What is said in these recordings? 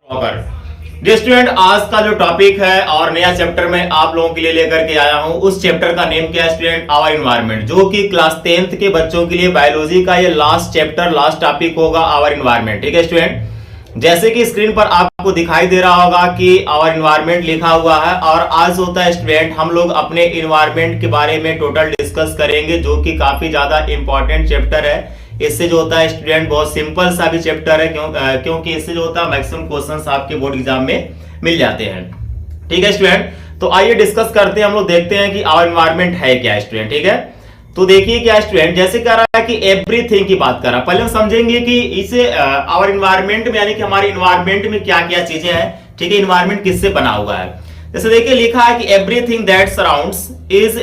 Proper जी student, आज का जो टॉपिक है और नया चैप्टर में आप लोगों के लिए लेकर के आया हूं, उस चैप्टर का नेम क्या है स्टूडेंट? आवर इन्वायरमेंट, जो कि क्लास 10th के बच्चों के लिए बायोलॉजी का ये लास्ट चैप्टर, लास्ट टॉपिक होगा आवर इन्वायरमेंट। ठीक है स्टूडेंट, जैसे कि स्क्रीन पर आपको दिखाई दे रहा होगा कि आवर इन्वायरमेंट लिखा हुआ है, और आज होता है स्टूडेंट हम लोग अपने इन्वायरमेंट के बारे में टोटल डिस्कस करेंगे, जो कि काफी ज्यादा इंपॉर्टेंट चैप्टर है। इससे जो होता है स्टूडेंट बहुत सिंपल सा भी चैप्टर है, क्योंकि इससे जो होता है मैक्सिमम क्वेश्चंस आपके बोर्ड एग्जाम में मिल जाते हैं। ठीक है स्टूडेंट, तो आइए डिस्कस करते हैं, हम लोग देखते हैं कि आवर इन्वायरमेंट है क्या स्टूडेंट। ठीक है, तो देखिए क्या स्टूडेंट, जैसे कह रहा है कि एवरीथिंग की बात कर रहा है। पहले हम समझेंगे कि इसे आवर इन्वायरमेंट में, यानी कि हमारे इन्वायरमेंट में क्या क्या चीजें हैं। ठीक है, इन्वायरमेंट किससे बना हुआ है। जैसे देखिए लिखा है कि everything that surrounds is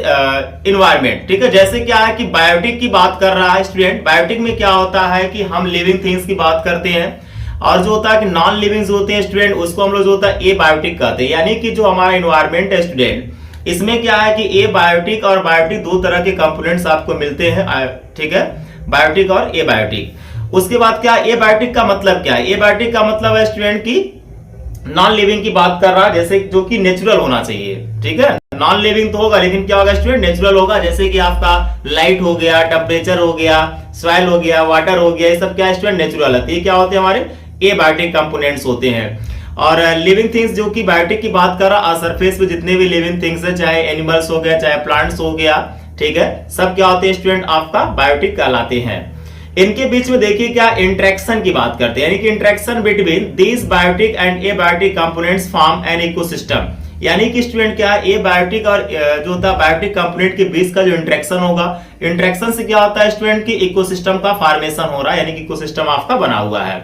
environment. ठीक है, जैसे क्या है कि बायोटिक की बात कर रहा है स्टूडेंट। बायोटिक में क्या होता है कि हम लिविंग थिंग्स की बात करते हैं, और जो होता है कि नॉन लिविंग होते हैं स्टूडेंट, उसको हम लोग जो होता है ए बायोटिक कहते हैं। यानी कि जो हमारा इन्वायरमेंट है स्टूडेंट, इसमें क्या है कि ए बायोटिक और बायोटिक दो तरह के कंपोनेंट्स आपको मिलते हैं। ठीक है, बायोटिक और ए बायोटिक। उसके बाद क्या, ए बायोटिक का मतलब क्या है? ए बायोटिक का मतलब है स्टूडेंट की नॉन लिविंग की बात कर रहा है, जैसे जो कि नेचुरल होना चाहिए। ठीक है, नॉन लिविंग तो होगा, लेकिन क्या होगा स्टूडेंट? नेचुरल होगा। जैसे कि आपका लाइट हो गया, टेम्परेचर हो गया, सॉइल हो गया, वाटर हो गया, ये सब क्या स्टूडेंट? नेचुरल है। ये क्या होते हैं? हमारे ए बायोटिक कंपोनेंट्स होते हैं। और लिविंग थिंग्स जो कि बायोटिक की बात कर रहा, सरफेस पे जितने भी लिविंग थिंग्स है, चाहे एनिमल्स हो गया, चाहे प्लांट्स हो गया, ठीक है, सब क्या होते हैं स्टूडेंट? आपका बायोटिक कहलाते हैं। इनके बीच में देखिए क्या इंटरेक्शन की बात करते हैं, यानी कि interaction between this biotic and abiotic components form an ecosystem. यानी कि स्टूडेंट क्या, ए बायोटिक और जो होता है बायोटिक कंपोनेंट के बीच का जो इंटरेक्शन होगा, इंटरेक्शन से क्या होता है स्टूडेंट की इकोसिस्टम का फॉर्मेशन हो रहा है, यानी कि इकोसिस्टम आपका बना हुआ है।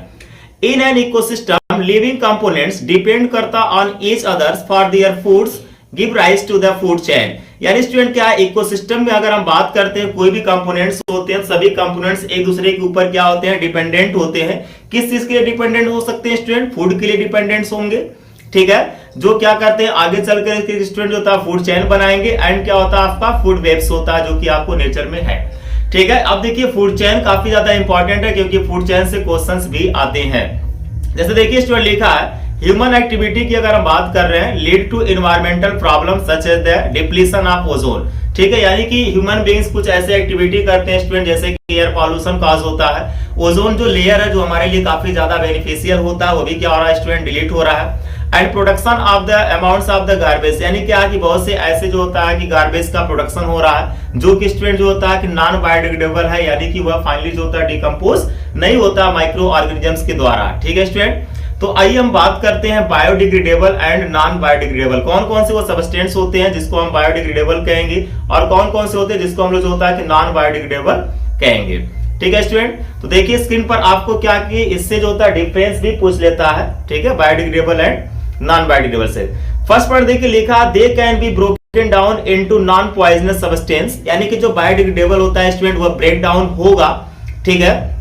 In an ecosystem living components depend करता on each others for their foods give rise to the food chain. यानी स्टूडेंट क्या है, इकोसिस्टम में अगर हम बात करते हैं, कोई भी कंपोनेंट्स होते हैं, सभी कंपोनेंट्स एक दूसरे के ऊपर क्या होते हैं? डिपेंडेंट होते हैं। किस चीज के लिए डिपेंडेंट हो सकते हैं स्टूडेंट? फूड के लिए डिपेंडेंट होंगे। ठीक है, जो क्या करते हैं आगे चलकर स्टूडेंट होता है फूड चेन बनाएंगे, एंड क्या होता है आपका फूड वेब्स होता है, जो कि आपको नेचर में है। ठीक है, अब देखिए फूड चेन काफी ज्यादा इंपॉर्टेंट है, क्योंकि फूड चेन से क्वेश्चंस भी आते हैं। जैसे देखिए स्टूडेंट लिखा है, ह्यूमन एक्टिविटी की अगर हम बात कर रहे हैं, lead to environmental problem such as the depletion of ozone. ठीक है, यानी कि ह्यूमन बीइंग्स कुछ ऐसे एक्टिविटी करते हैं स्टूडेंट, जैसे कि एयर पॉल्यूशन कॉज होता है, ओजोन जो लेयर है जो हमारे लिए काफी ज्यादा बेनिफिशियल होता है, वो भी क्या हो रहा है स्टूडेंट? डिलीट हो रहा है। And production of the amounts of the garbage, यानी क्या कि बहुत से ऐसे जो होता है कि गार्बेज का प्रोडक्शन हो रहा है, जो कि स्टूडेंट जो होता है कि नॉन बायोडिग्रेडेबल है, यानी कि वह फाइनली जो होता है डिकम्पोज नहीं होता माइक्रो ऑर्गेनिजम्स के द्वारा। ठीक है स्टूडेंट, तो आइए हम बात करते हैं बायोडिग्रेडेबल एंड नॉन बायोडिग्रेडेबल। कौन कौन से वो सबस्टेंस होते हैं जिसको हम बायोडिग्रेडेबल कहेंगे, और कौन कौन से होते हैं जिसको हम लोग जो होता है कि नॉन बायोडिग्रेडेबल कहेंगे। ठीक है स्टूडेंट, तो देखिए स्क्रीन पर आपको क्या कि इससे जो होता है डिफरेंस भी पूछ लेता है। ठीक है, बायोडिग्रेडेबल एंड नॉन बायोडिग्रेडेबल से। फर्स्ट पार्ट देखिए लिखा, दे can be broken down into non poisonous substance. यानी कि जो बायोडिग्रेडेबल होता है स्टूडेंट, वो ब्रेक डाउन होगा, ठीक है,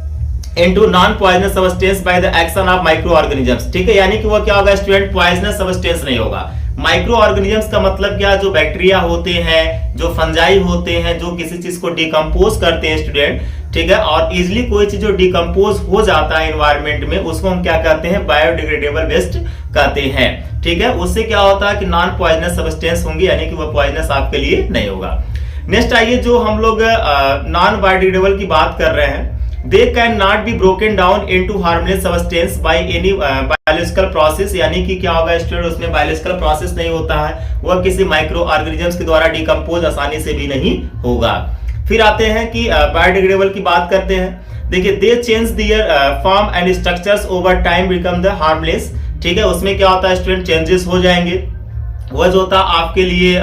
into non poisonous substance by the action of micro organisms. ठीक है, यानी कि वो क्या होगा स्टूडेंट? पॉइजनस सब्सटेंस नहीं होगा। माइक्रो ऑर्गेनिजम्स का मतलब क्या? जो बैक्टीरिया होते हैं, जो फंजाई होते हैं, जो किसी चीज को डिकम्पोज करते हैं स्टूडेंट। ठीक है, और इजिली कोई चीज जो डिकम्पोज हो जाता है एनवायरमेंट में, उसको हम क्या कहते हैं? बायोडिग्रेडेबल वेस्ट कहते हैं। ठीक है, उससे क्या होता है कि नॉन पॉइजनस सब्सटेंस होंगे, यानी कि वो पॉइजनस आपके लिए नहीं होगा। नेक्स्ट आइए, जो हम लोग नॉन बायोडिग्रेडेबल की बात कर रहे हैं, they cannot be broken down into harmless substance by any biological process। यानी कि क्या होगा स्टूडेंट? उसमें बायोलॉजिकल प्रोसेस नहीं होता है, वह किसी माइक्रो ऑर्गेनिजम्स के द्वारा डिकम्पोज आसानी से भी नहीं होगा। फिर आते हैं कि बायोडिग्रेडेबल की बात करते हैं। देखिए, दे change their form and structures over time become the harmless. ठीक है, उसमें क्या होता है स्टूडेंट? चेंजेस हो जाएंगे, वह जो होता है आपके लिए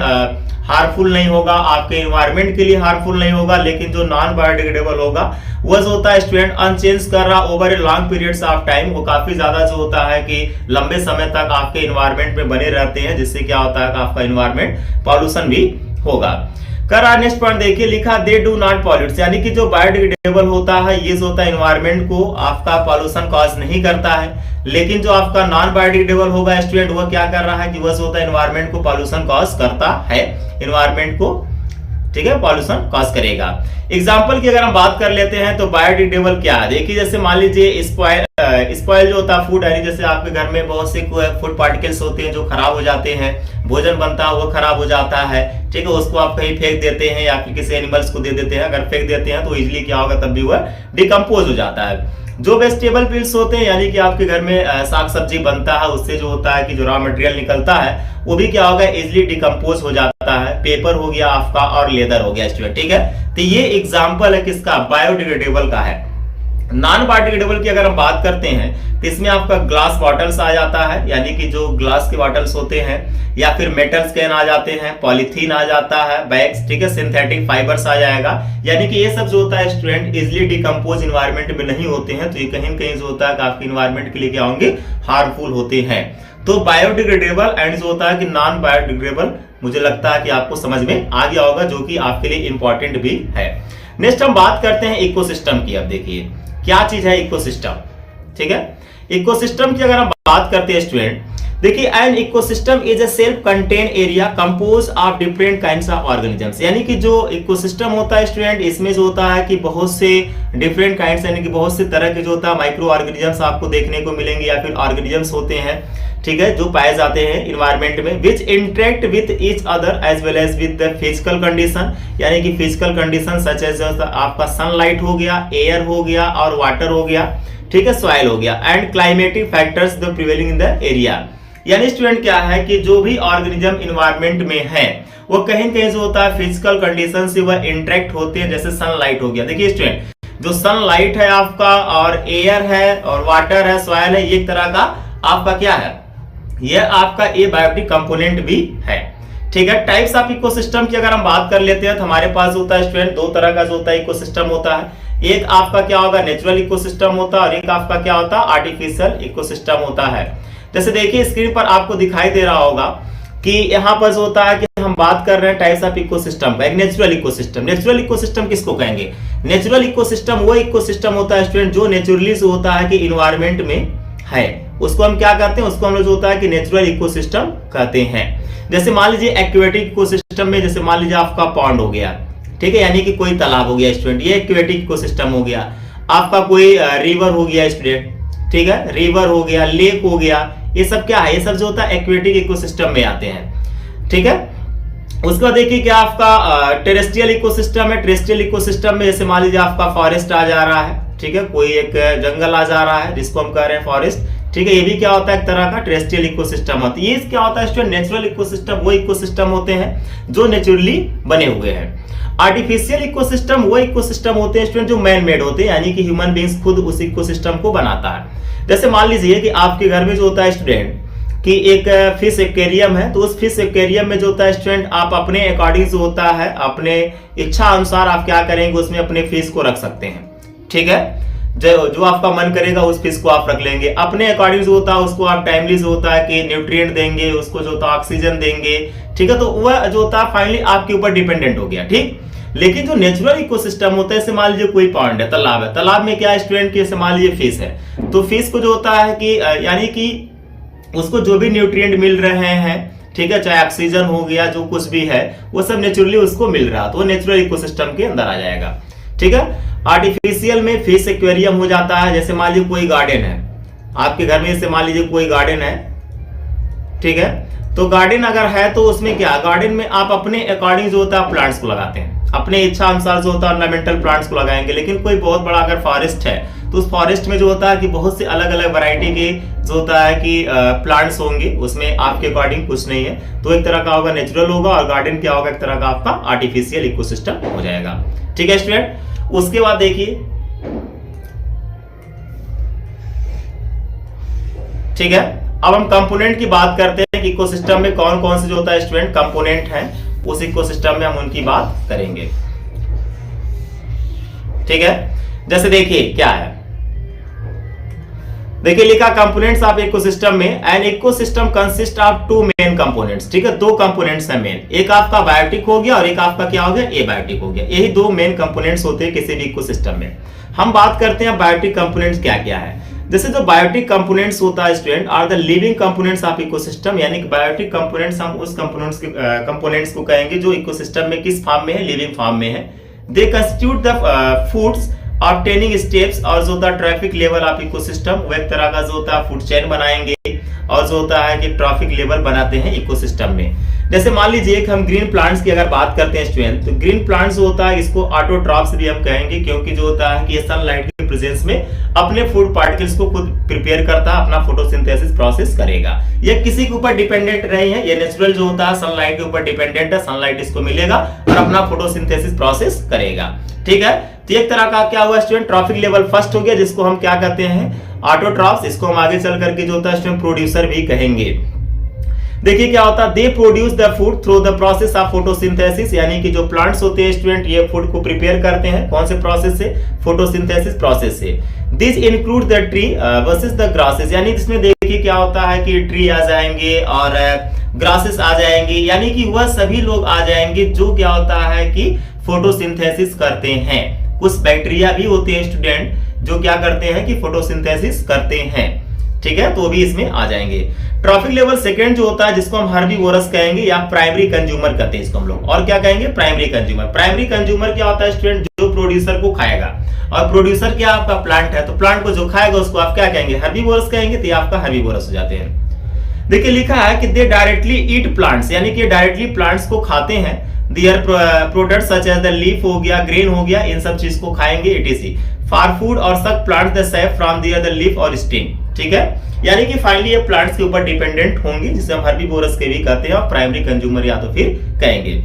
हार्मफुल नहीं होगा, आपके एनवायरमेंट के लिए हार्मफुल नहीं होगा। लेकिन जो नॉन बायोडिग्रेडेबल होगा, वह जो होता है स्टूडेंट अनचेंज कर रहा over a long periods of time, वो काफी ज्यादा जो होता है कि लंबे समय तक आपके एनवायरमेंट में बने रहते हैं, जिससे क्या होता है कि आपका एनवायरमेंट पॉल्यूशन भी होगा। कर नेक्स्ट पॉइंट देखिए लिखा, दे डू नॉट पॉल्यूट। यानी कि जो बायोडिग्रेडेबल होता है, ये जो होता है एनवायरमेंट को आपका पॉल्यूशन कॉज नहीं करता है। लेकिन जो आपका नॉन बायोडिग्रेडेबल होगा स्टूडेंट, वह क्या कर रहा है कि वह जो होता है एनवायरमेंट को पॉल्यूशन कॉज करता है, एनवायरमेंट को ठीक है, पॉल्यूशन कॉज करेगा। एग्जाम्पल की अगर हम बात कर लेते हैं तो बायोडिग्रेडेबल क्या है, देखिए जैसे मान लीजिए स्पॉइल जो होता है फूड, यानी जैसे आपके घर में बहुत से फूड पार्टिकल्स होते हैं जो खराब हो जाते हैं, भोजन बनता है वो खराब हो जाता है, ठीक है, उसको आप कहीं फेंक देते हैं या फिर किसी एनिमल्स को दे देते हैं, अगर फेंक देते हैं तो इजिली क्या होगा, तब भी वह डिकम्पोज हो जाता है। जो वेजिटेबल पिल्स होते हैं, यानी कि आपके घर में साग सब्जी बनता है, उससे जो होता है कि जो रॉ मटेरियल निकलता है वो भी क्या होगा, इजिली डिकम्पोज हो जाता है। पेपर हो गया आपका और लेदर हो गया स्टूडेंट, ठीक है। तो ये एग्जांपल है किसका, बायोडिग्रेडेबल का है। नॉन बायोडिग्रेडेबल की अगर हम बात करते हैं तो इसमें आपका ग्लास बॉटल्स आ जाता है, यानी कि जो ग्लास के बॉटल्स होते हैं, या फिर मेटल्स कैन आ जाते हैं, पॉलीथीन आ जाता है, बैग्स, ठीक है, सिंथेटिक फाइबर्स आ जाएगा, यानी कि ये सब जो होता है स्टूडेंट इजिली डिकम्पोज इन्वायरमेंट में नहीं होते हैं, तो ये कहीं कहीं जो होता है आपके इन्वायरमेंट के लिए क्या होंगे, हार्मफुल होते हैं। तो बायोडिग्रेडेबल एंड जो होता है कि नॉन बायोडिग्रेडेबल, मुझे लगता है कि आपको समझ में आ गया होगा, जो कि आपके लिए इंपॉर्टेंट भी है। नेक्स्ट हम बात करते हैं इकोसिस्टम की। अब देखिए क्या चीज है इकोसिस्टम, ठीक है। इकोसिस्टम की अगर हम बात करते हैं स्टूडेंट, देखिए an ecosystem is a self contain area compose of different kinds of organisms, यानी कि जो इकोसिस्टम होता है स्टूडेंट, इसमें जो होता है कि बहुत से डिफरेंट काइंड्स, यानी कि बहुत से तरह के जो होता है माइक्रो ऑर्गेनिजम्स आपको देखने को मिलेंगे, या फिर ऑर्गेनिजम्स होते हैं, ठीक है, जो पाए जाते हैं इन्वायरमेंट में, which interact with each other as well as with the physical condition, यानी कि फिजिकल कंडीशन सच एज आपका सनलाइट हो गया, एयर हो गया और वाटर हो गया, ठीक है, सॉइल हो गया, and climatic factors the prevailing in the area. यानी स्टूडेंट क्या है कि जो भी ऑर्गेनिज्म इन्वायरमेंट में है वो कहीं कहीं जो होता है फिजिकल कंडीशन से वह इंटरेक्ट होते हैं, जैसे सनलाइट हो गया। देखिए स्टूडेंट, जो सनलाइट है आपका और एयर है और वाटर है, सॉइल है, ये एक तरह का आपका क्या है, यह आपका एबायोटिक कंपोनेंट भी है, ठीक है। टाइप्स ऑफ इकोसिस्टम की अगर हम बात कर लेते हैं तो हमारे पास होता है स्टूडेंट दो तरह का जो होता है इकोसिस्टम होता है। एक आपका क्या होगा, नेचुरल इकोसिस्टम होता है, और एक आपका क्या होता है, आर्टिफिशियल इकोसिस्टम होता है। जैसे देखिए स्क्रीन पर आपको दिखाई दे रहा होगा कि यहाँ पर जो होता है कि हम बात कर रहे हैं टाइप्स ऑफ इकोसिस्टम का, एक नेचुरल इकोसिस्टम। नेचुरल इकोसिस्टम किसको कहेंगे, नेचुरल इकोसिस्टम वो इकोसिस्टम होता है स्टूडेंट जो नेचुरली जो होता है कि इन्वायरमेंट में है, उसको हम क्या कहते हैं, उसको हम लोग जो होता है कि नेचुरल इकोसिस्टम कहते हैं। जैसे मान लीजिए एक्वेटिक इकोसिस्टम में, जैसे मान लीजिए आपका पॉन्ड हो गया, ठीक है, यानी कि कोई तालाब हो गया स्टूडेंट, ये एक्वेटिक इकोसिस्टम हो गया। आपका कोई रिवर हो गया स्टूडेंट, ठीक है, रिवर हो गया, लेक हो गया, ये सब क्या है, ये सब जो होता है एक्वेटिक इकोसिस्टम में आते हैं, ठीक है। उसके बाद देखिए क्या आपका टेरेस्ट्रियल इकोसिस्टम है। टेरेस्ट्रियल इकोसिस्टम में जैसे मान लीजिए आपका फॉरेस्ट आ जा रहा है, ठीक है, कोई एक जंगल आ जा रहा है जिसको हम कह रहे हैं फॉरेस्ट, ठीक है, ये भी क्या होता है एक तरह का टेरेस्ट्रियल इकोसिस्टम होता है। ये क्या होता है स्टूडेंट, नेचुरल इकोसिस्टम वो इकोसिस्टम होते हैं जो नेचुरली बने हुए हैं। आर्टिफिशियल इकोसिस्टम वो इकोसिस्टम होते हैं स्टूडेंट जो मैन मेड होते हैं, यानी कि ह्यूमन बींग्स खुद उस इकोसिस्टम को बनाता है। जैसे मान लीजिए कि आपके घर में जो होता है स्टूडेंट कि एक फिश एक्वेरियम है, तो उस फिश एक्वेरियम में जो होता है स्टूडेंट आप अपने अकॉर्डिंग जो होता है अपने इच्छा अनुसार आप क्या करेंगे, उसमें अपने फिश को रख सकते हैं, ठीक है, जो आपका मन करेगा उस फिश को आप रख लेंगे अपने अकॉर्डिंग जो होता है, उसको आप टाइमली जो होता है कि न्यूट्रिएंट देंगे, उसको जो होता है ऑक्सीजन देंगे, ठीक है, तो वह जो होता है फाइनली आपके ऊपर डिपेंडेंट हो गया, ठीक। लेकिन जो नेचुरल इकोसिस्टम होता है, जैसे मान लीजिए कोई पॉन्ड है, तालाब है, तालाब में क्या है स्टूडेंट की, जैसे मान लीजिए फिश है, तो फिश को जो होता है कि यानी कि उसको जो भी न्यूट्रिएंट मिल रहे हैं, ठीक है, चाहे ऑक्सीजन हो गया, जो कुछ भी है वो सब नेचुरली उसको मिल रहा, तो वो नेचुरल इकोसिस्टम के अंदर आ जाएगा, ठीक है। आर्टिफिशियल में फिश एक्वेरियम हो जाता है। जैसे मान लीजिए कोई गार्डन है आपके घर में, जैसे मान लीजिए कोई गार्डन है, ठीक है, तो गार्डन अगर है तो उसमें क्या, गार्डन में आप अपने अकॉर्डिंग जो होता है प्लांट्स को लगाते हैं, अपने इच्छा अनुसार जो होता है ऑर्नामेंटल प्लांट्स को लगाएंगे। लेकिन कोई बहुत बड़ा अगर फॉरेस्ट है तो उस फॉरेस्ट में जो होता है कि बहुत से अलग अलग वैरायटी के जो होता है कि प्लांट्स होंगे, उसमें आपके अकॉर्डिंग कुछ नहीं है, तो एक तरह का होगा नेचुरल होगा, और गार्डन क्या होगा, एक तरह का आपका आर्टिफिशियल इकोसिस्टम हो जाएगा, ठीक है स्टूडेंट। उसके बाद देखिए, ठीक है, अब हम कंपोनेंट की बात करते हैं कि इकोसिस्टम में कौन कौन से जो होता है स्टूडेंट कंपोनेंट हैं, उस इकोसिस्टम में हम उनकी बात करेंगे, ठीक है। जैसे देखिए क्या है, देखिए लिखा कंपोनेंट्स ऑफ इकोसिस्टम में, an ecosystem consist of two main components, ठीक है, दो कंपोनेंट्स हैं मेन, एक आपका बायोटिक हो गया और एक आपका क्या हो गया, एबायोटिक हो गया। यही दो मेन कंपोनेंट्स होते हैं किसी भी इकोसिस्टम में। हम बात करते हैं बायोटिक कंपोनेंट्स क्या क्या है। जैसे जो बायोटिक कंपोनेंट्स होता है student are the living components of ecosystem, यानी कि बायोटिक कंपोनेंट्स हम उस कंपोनेंट्स को कहेंगे जो इकोसिस्टम में किस फॉर्म में है, लिविंग फॉर्म में है। दे constitute the foods obtaining steps, और जो होता है ट्रैफिक लेवल ऑफ इकोसिस्टम, वो एक तरह का जो होता है फूड चेन बनाएंगे और जो होता है कि ट्रैफिक लेवल बनाते हैं इकोसिस्टम में। जैसे मान लीजिए कि हम ग्रीन प्लांट्स की अगर बात करते हैं स्टूडेंट, तो ग्रीन प्लांट्स जो होता है इसको ऑटोट्रॉप्स भी हम कहेंगे, क्योंकि जो होता है कि ये सनलाइट के प्रेजेंस में अपने फूड पार्टिकल्स को खुद प्रिपेयर करता है, अपना फोटोसिंथेसिस प्रोसेस करेगा। ये किसी के ऊपर डिपेंडेंट नहीं है, ये नेचुरल जो होता है सनलाइट के ऊपर डिपेंडेंट है, सनलाइट इसको मिलेगा और अपना फोटोसिंथेसिस प्रोसेस करेगा। ठीक है, तो एक तरह का क्या हुआ स्टूडेंट, ट्रॉफिक लेवल फर्स्ट हो गया, जिसको हम क्या कहते हैं, ऑटोट्रॉप्स। इसको हम आगे चल करके जो होता है स्टूडेंट प्रोड्यूसर भी कहेंगे। देखिए क्या होता है, they produce the food through the process of photosynthesis, यानी कि जो प्लांट्स होते हैं स्टूडेंट ये फूड को प्रिपेयर करते हैं, कौन से प्रोसेस से, फोटोसिंथेसिस प्रोसेस से। This include the tree versus the grasses, यानी इसमें देखिए क्या होता है कि ट्री आ जाएंगे और ग्रासेस आ जाएंगे, यानी कि वह सभी लोग आ जाएंगे जो क्या होता है कि फोटोसिंथेसिस करते हैं। कुछ बैक्टीरिया भी होते हैं स्टूडेंट जो क्या करते हैं कि फोटोसिंथेसिस करते हैं। ठीक है, तो भी इसमें आ जाएंगे। ट्रॉफिक लेवल सेकंड जो होता है जिसको हम हर्बीवोरस कहेंगे या प्राइमरी कंज्यूमर कहते हैं इसको हम लोग, और क्या कहेंगे, प्राइमरी कंज्यूमर। प्राइमरी कंज्यूमर क्या होता है स्टूडेंट, जो प्रोड्यूसर को खाएगा, और प्रोड्यूसर क्या आपका प्लांट है, तो प्लांट को जो खाएगा उसको आप क्या कहेंगे, हर्बीवोरस कहेंगे, तो ये आपका हर्बीवोरस हो जाते हैं। देखिए लिखा है कि दे डायरेक्टली ईट प्लांट्स, यानी कि डायरेक्टली प्लांट्स को खाते हैं। Their products such as the leaf हो गया, ग्रेन हो गया, इन सब चीज को खाएंगे etc फॉर फूड, और suck plant the sap from their the leaf और स्टेम। ठीक है, यानी कि फाइनली ये प्लांट्स के ऊपर डिपेंडेंट होंगे, जिसे हम हर्बीवोरस के भी कहते हैं और प्राइमरी कंज्यूमर या तो फिर कहेंगे।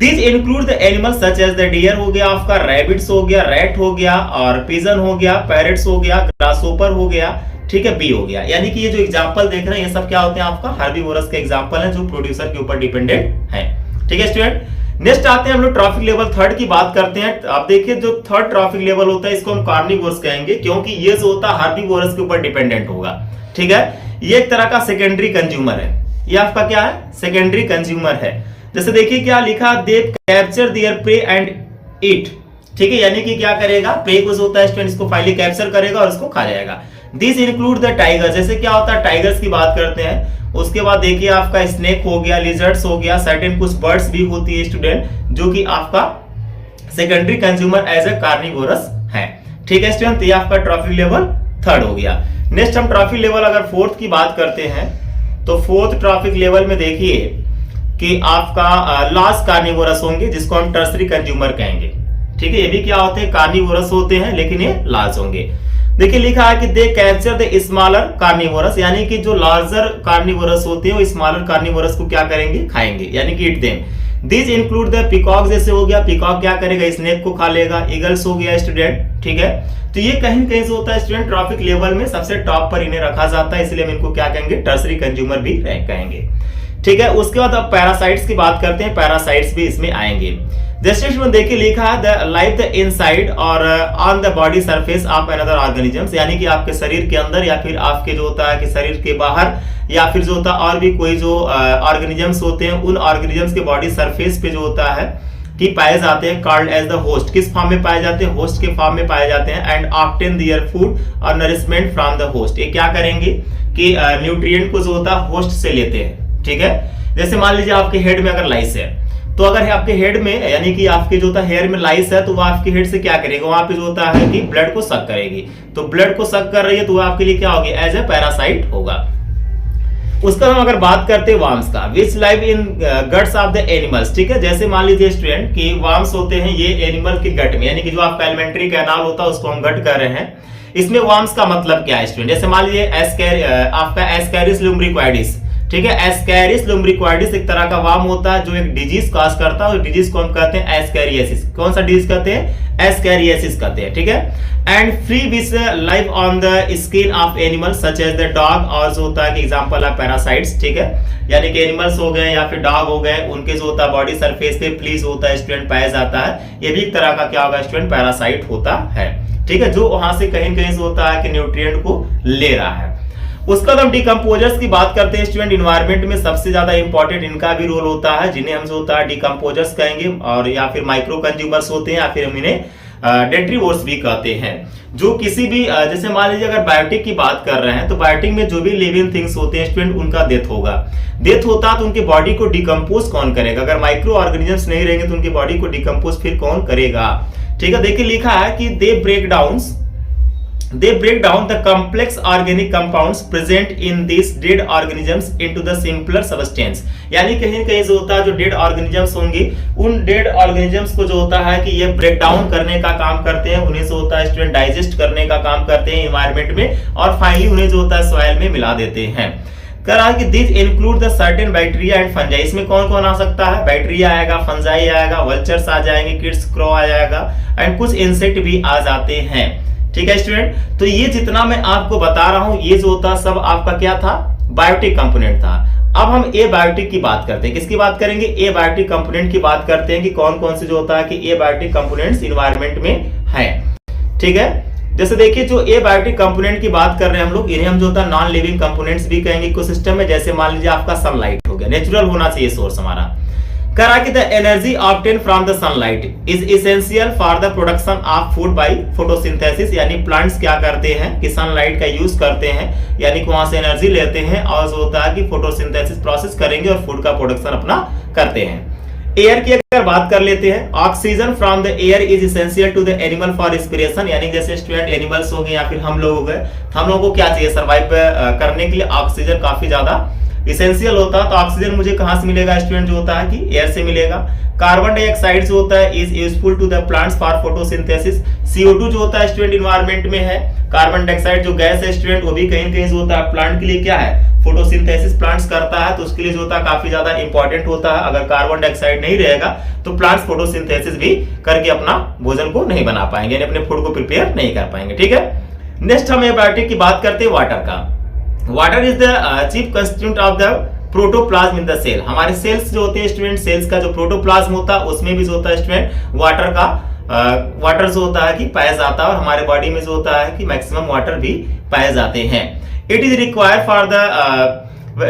These include the animals such as the deer हो गया, आपका रैबिट्स हो गया, रैट हो गया, और पिजन हो गया, पैरेट्स हो गया, ग्रासहोपर हो गया, ठीक है, बी हो गया। यानी कि ये जो एग्जांपल देख रहे हैं ये सब क्या होते हैं, आपका हर्बीवोरस के एग्जांपल हैं जो प्रोड्यूसर के ऊपर डिपेंडेंट हैं। ठीक है स्टूडेंट, नेक्स्ट आते हैं हम लोग ट्रॉफिक लेवल थर्ड की बात करते हैं। आप देखिए जो थर्ड ट्रॉफिक लेवल होता है इसको हम कार्निवोरस कहेंगे, क्योंकि ये जो होता है हर्बीवोरस के ऊपर डिपेंडेंट होगा। ठीक है, ये एक तरह का सेकेंडरी कंज्यूमर है, ये आपका क्या है, सेकेंडरी कंज्यूमर है। जैसे देखिए क्या लिखा, they capture there pray and eat. ठीक है, यानी कि क्या करेगा, प्रे को जो होता है स्टूडेंट इसको फाइनली कैप्चर करेगा और इसको खा जाएगा। दिस इंक्लूड द टाइगर, जैसे क्या होता है टाइगर्स की बात करते हैं। उसके बाद देखिए आपका स्नेक हो गया, लिजर्ड्स हो गया, सर्टेन कुछ बर्ड्स भी होती है स्टूडेंट जो कि आपका secondary consumer as a carnivorous है। ठीक है स्टूडेंट, ये आपका ट्रॉफिक लेवल थर्ड हो गया। नेक्स्ट हम ट्रॉफिक लेवल अगर फोर्थ की बात करते हैं तो फोर्थ ट्रॉफिक लेवल में देखिए कि आपका लार्ज कार्निवोरस होंगे, जिसको हम टर्सरी कंज्यूमर कहेंगे। ठीक है, ये भी क्या होते हैं, कार्निवोरस होते हैं, लेकिन ये लार्ज होंगे। देखिए लिखा है कि they capture the smaller carnivorous, यानी कि जो लार्जर कार्निवोरस होते हैं वो स्मॉलर कार्निवोरस को क्या करेंगे, खाएंगे, यानी कि eat them. This include the peacock, जैसे हो गया पीकॉक क्या करेगा, स्नेक को खा लेगा, ईगल्स हो गया स्टूडेंट। ठीक है, तो ये कहीं कहीं से होता है स्टूडेंट ट्रॉफिक लेवल में सबसे टॉप पर इन्हें रखा जाता है, इसलिए हम इनको क्या कहेंगे, टर्सरी कंज्यूमर भी कहेंगे। ठीक है, उसके बाद अब पैरासाइट्स की बात करते हैं, पैरासाइट्स भी इसमें आएंगे। जैसे इसमें देखिए लिखा है द लाइफ द इनसाइड और on the body surface of another organisms, यानी कि आपके शरीर के अंदर या फिर आपके जो होता है कि शरीर के बाहर, या फिर जो होता है और भी कोई जो ऑर्गेनिजम्स होते हैं उन ऑर्गेनिजम्स के बॉडी सरफेस पे जो होता है कि पाए जाते हैं, कॉल्ड एज द होस्ट। किस फॉर्म में पाए जाते हैं, होस्ट के फॉर्म में पाए जाते हैं। एंड ऑब्टेन देयर फूड और नरिशमेंट फ्रॉम द होस्ट, ये क्या करेंगे कि न्यूट्रिएंट को जो होता है होस्ट से लेते हैं। ठीक है, जैसे मान लीजिए आपके हेड में अगर लाइस है, तो अगर आपके हेड में यानी कि आपके जो होता है हेयर में लाइस है, तो वो आपके हेड से क्या करेगा, वहां पे जो होता है कि ब्लड को सक करेगी, तो ब्लड को सक कर रही है तो वो आपके लिए क्या होगी, एज ए पैरासाइट होगा। उसका हम अगर बात करते हैं वर्म्स का, which live in guts of the animals. ठीक है, जैसे मान लीजिए स्टूडेंट कि वर्म्स होते हैं ये एनिमल के गट में, यानी कि जो आपका एलिमेंट्री कैनाल होता है उसको हम गट कर रहे हैं। इसमें वर्म्स का मतलब क्या है स्टूडेंट, जैसे मान लीजिए आपका एस्कैरिस लुम्ब्रिक्वाइडिस। ठीक है, एस्कैरिस लुम्ब्रिक्वाइडिस एक तरह का वार्म होता है जो एक डिजीज कॉज करता है, और डिजीज को हम कहते हैं एस्कैरियासिस। कौन सा डिजीज कहते हैं, एस्कैरियासिस कहते हैं। ठीक है, and free which live on the skin of animal such as the dog, और जो होता है कि एग्जांपल ऑफ पैरासाइट्स। ठीक है, यानी कि एनिमल्स हो गए या फिर डॉग हो गए, उनके जो होता है बॉडी सरफेस पे फ्लीज होता है स्टूडेंट, पाया जाता है। ये भी एक तरह का क्या होगा स्टूडेंट, पैरासाइट होता है। ठीक है, जो वहां से कहीं कहीं से होता है कि न्यूट्रिएंट को ले रहा है। उसका हम डिकम्पोजर्स की बात करते हैं स्टूडेंट, इन्वायरमेंट में सबसे ज्यादा इंपॉर्टेंट इनका भी रोल होता है, जिन्हें हम जो होता है डिकम्पोजर्स कहेंगे, और या फिर माइक्रो कंज्यूमर्स होते हैं, या फिर हम इन्हें डेट्रीवोर्स भी कहते हैं, जो किसी भी जैसे मान लीजिए अगर बायोटिक की बात कर रहे हैं तो बायोटिक में जो भी लिविंग थिंग्स होते हैं स्टूडेंट उनका डेथ होगा। डेथ होता है तो उनके बॉडी को डिकम्पोज कौन करेगा? अगर माइक्रो ऑर्गेनिजम्स नहीं रहेंगे तो उनकी बॉडी को डिकम्पोज फिर कौन करेगा? ठीक है, देखिए लिखा है कि they break down the complex organic compounds present in this dead organisms into the simpler substance. यानी कहीं कहीं जो होता है जो डेड ऑर्गेनिजम्स होंगे उन डेड ऑर्गेनिजम्स को जो होता है कि ये ब्रेक डाउन करने का काम करते हैं, उन्हें जो होता है स्टूडेंट डाइजेस्ट करने का काम करते हैं एनवायरनमेंट में, और फाइनली उन्हें जो होता है सॉइल में मिला देते हैं। कहा कि this include the certain bacteria and fungi. इसमें कौन कौन आ सकता है? बैक्टीरिया आएगा, फंजाई आएगा, वल्चर्स आ जाएंगे, किड्स क्रो आ जाएगा एंड कुछ इंसेक्ट भी आ जाते हैं। ठीक है स्टूडेंट, तो ये जितना मैं आपको बता रहा हूं ये जो होता सब आपका क्या था? बायोटिक कंपोनेंट था। अब हम ए बायोटिक की बात करते हैं। किसकी बात करेंगे? ए बायोटिक कंपोनेंट की बात करते हैं कि कौन कौन से जो होता है कि ए बायोटिक कंपोनेंट्स एनवायरनमेंट में है। ठीक है, जैसे देखिए जो ए बायोटिक कंपोनेंट की बात कर रहे हैं हम लोग, इन्हें हम जो होता है नॉन लिविंग कंपोनेंट्स भी कहेंगे इकोसिस्टम में। जैसे मान लीजिए आपका सनलाइट हो गया, नेचुरल होना चाहिए सोर्स हमारा। करा कि the energy obtain from the sunlight is essential for the production of food by photosynthesis. यानी प्लांट्स क्या करते हैं कि सनलाइट का यूज करते हैं, यानी कि वहां से एनर्जी लेते हैं और जो होता है कि फोटोसिंथेसिस प्रोसेस करेंगे और फूड का प्रोडक्शन अपना करते हैं। एयर की अगर बात कर लेते हैं, oxygen from the air is essential to the animal for respiration. यानी जैसे स्टूडेंट एनिमल्स हो गए या फिर हम लोग हो गए, हम लोगों को क्या चाहिए सर्वाइव करने के लिए? ऑक्सीजन काफी ज्यादा इसेंशियल होता है। तो ऑक्सीजन मुझे कहां से मिलेगा स्टूडेंट? जो होता है कि एयर से मिलेगा। कार्बन डाइऑक्साइड जो होता है is useful to the plants for photosynthesis. CO2 जो होता है स्टूडेंट एनवायरनमेंट में है। कार्बन डाइऑक्साइड जो गैस है स्टूडेंट वो भी कहीं कहीं जो होता है प्लांट के लिए क्या है? फोटोसिंथेसिस प्लांट्स करता है, तो उसके लिए जो होता है काफी ज्यादा इंपॉर्टेंट होता है। अगर कार्बन डाइऑक्साइड नहीं रहेगा तो प्लांट्स फोटोसिंथेसिस भी करके अपना भोजन को नहीं बना पाएंगे, यानी अपने फूड को प्रिपेयर नहीं कर पाएंगे। ठीक है, नेक्स्ट हम एबायोटिक की बात करते हैं वाटर का। Water is the chief constituent of the protoplasm in the cell. हमारे सेल्स जो होते हैं स्टूडेंट, सेल्स का जो प्रोटोप्लाज्म होता है उसमें भी जो होता है स्टूडेंट वाटर का वाटर जो होता है कि पाया जाता है, और हमारे बॉडी में जो होता है कि मैक्सिमम वाटर भी पाए जाते हैं। It is required for the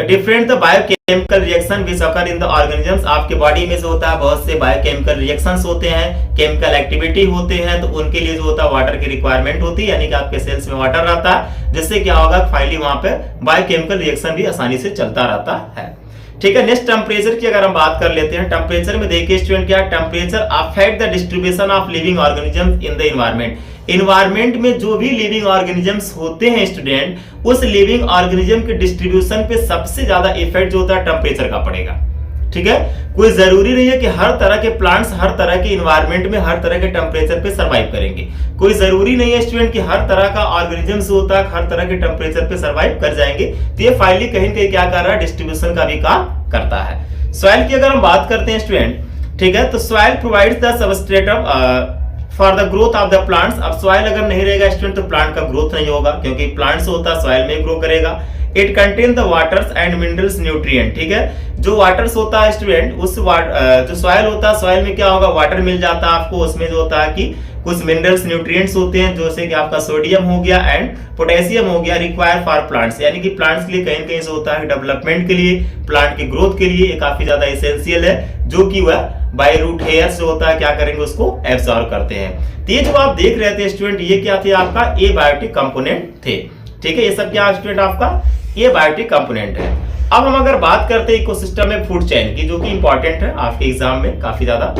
different the biochemical reaction which occur in the organisms. आपके बॉडी में जो होता है बहुत से बायोकेमिकल रिएक्शंस होते हैं, केमिकल एक्टिविटी होते हैं, तो उनके लिए जो होता है वाटर की रिक्वायरमेंट होती है। यानी कि आपके सेल्स में वाटर रहता है, जिससे क्या होगा फाइनली वहां पे बायोकेमिकल रिएक्शन भी आसानी से चलता रहता है। ठीक है, नेक्स्ट टेम्परेचर की अगर हम बात कर लेते हैं। टेम्परेचर में देखिए स्टूडेंट क्या, temperature affect the distribution of living organisms in the environment. Environment में जो भी लिविंग ऑर्गेनिजम्स होते हैं स्टूडेंट, उस लिविंग ऑर्गेनिज्म के डिस्ट्रीब्यूशन पे सबसे ज्यादा इफेक्ट जो होता है टेम्परेचर का पड़ेगा। ठीक है, कोई जरूरी नहीं है कि हर तरह के प्लांट्स हर तरह के एनवायरनमेंट में हर तरह के टेम्परेचर पे सर्वाइव करेंगे। कोई जरूरी नहीं है स्टूडेंट कि हर तरह का ऑर्गेनिजम्स होता है हर तरह के टेम्परेचर पे सर्वाइव कर जाएंगे। तो ये फाइनली कहीं कहीं क्या कर रहा है? डिस्ट्रीब्यूशन का भी काम करता है। सॉइल की अगर हम बात करते हैं स्टूडेंट, ठीक है, तो soil provides the substratum for the growth of the plants. अब सॉइल अगर नहीं रहेगा स्टूडेंट तो प्लांट का ग्रोथ नहीं होगा, क्योंकि प्लांट्स होता है सॉइल में ग्रो करेगा। It contain the waters and minerals nutrient. ठीक है, जो वाटर्स होता है स्टूडेंट, उस जो सॉइल होता है सॉइल में क्या होगा? वाटर मिल जाता है आपको, उसमें जो होता है कि कुछ मिनरल्स न्यूट्रिएंट्स होते हैं, जैसे कि आपका सोडियम हो गया एंड पोटेशियम हो गया, रिक्वायर फॉर प्लांट्स। यानी कि प्लांट्स के लिए कहीं कहीं से होता है डेवलपमेंट के लिए, प्लांट की ग्रोथ के लिए ये काफी ज्यादा एसेंशियल है, जो कि वह बाय रूट हेयर्स जो होता है क्या करेंगे? उसको एब्सॉर्ब करते हैं। तो ये जो आप देख रहे थे स्टूडेंट, ये क्या थे? आपका ए बायोटिक कंपोनेंट थे। ठीक है, ये सब क्या स्टूडेंट आपका ए बायोटिक कंपोनेंट है। अब हम अगर बात करते हैं इकोसिस्टम में फूड चेन की, जो कि इंपॉर्टेंट है, आपके एग्जाम में काफी ज्यादा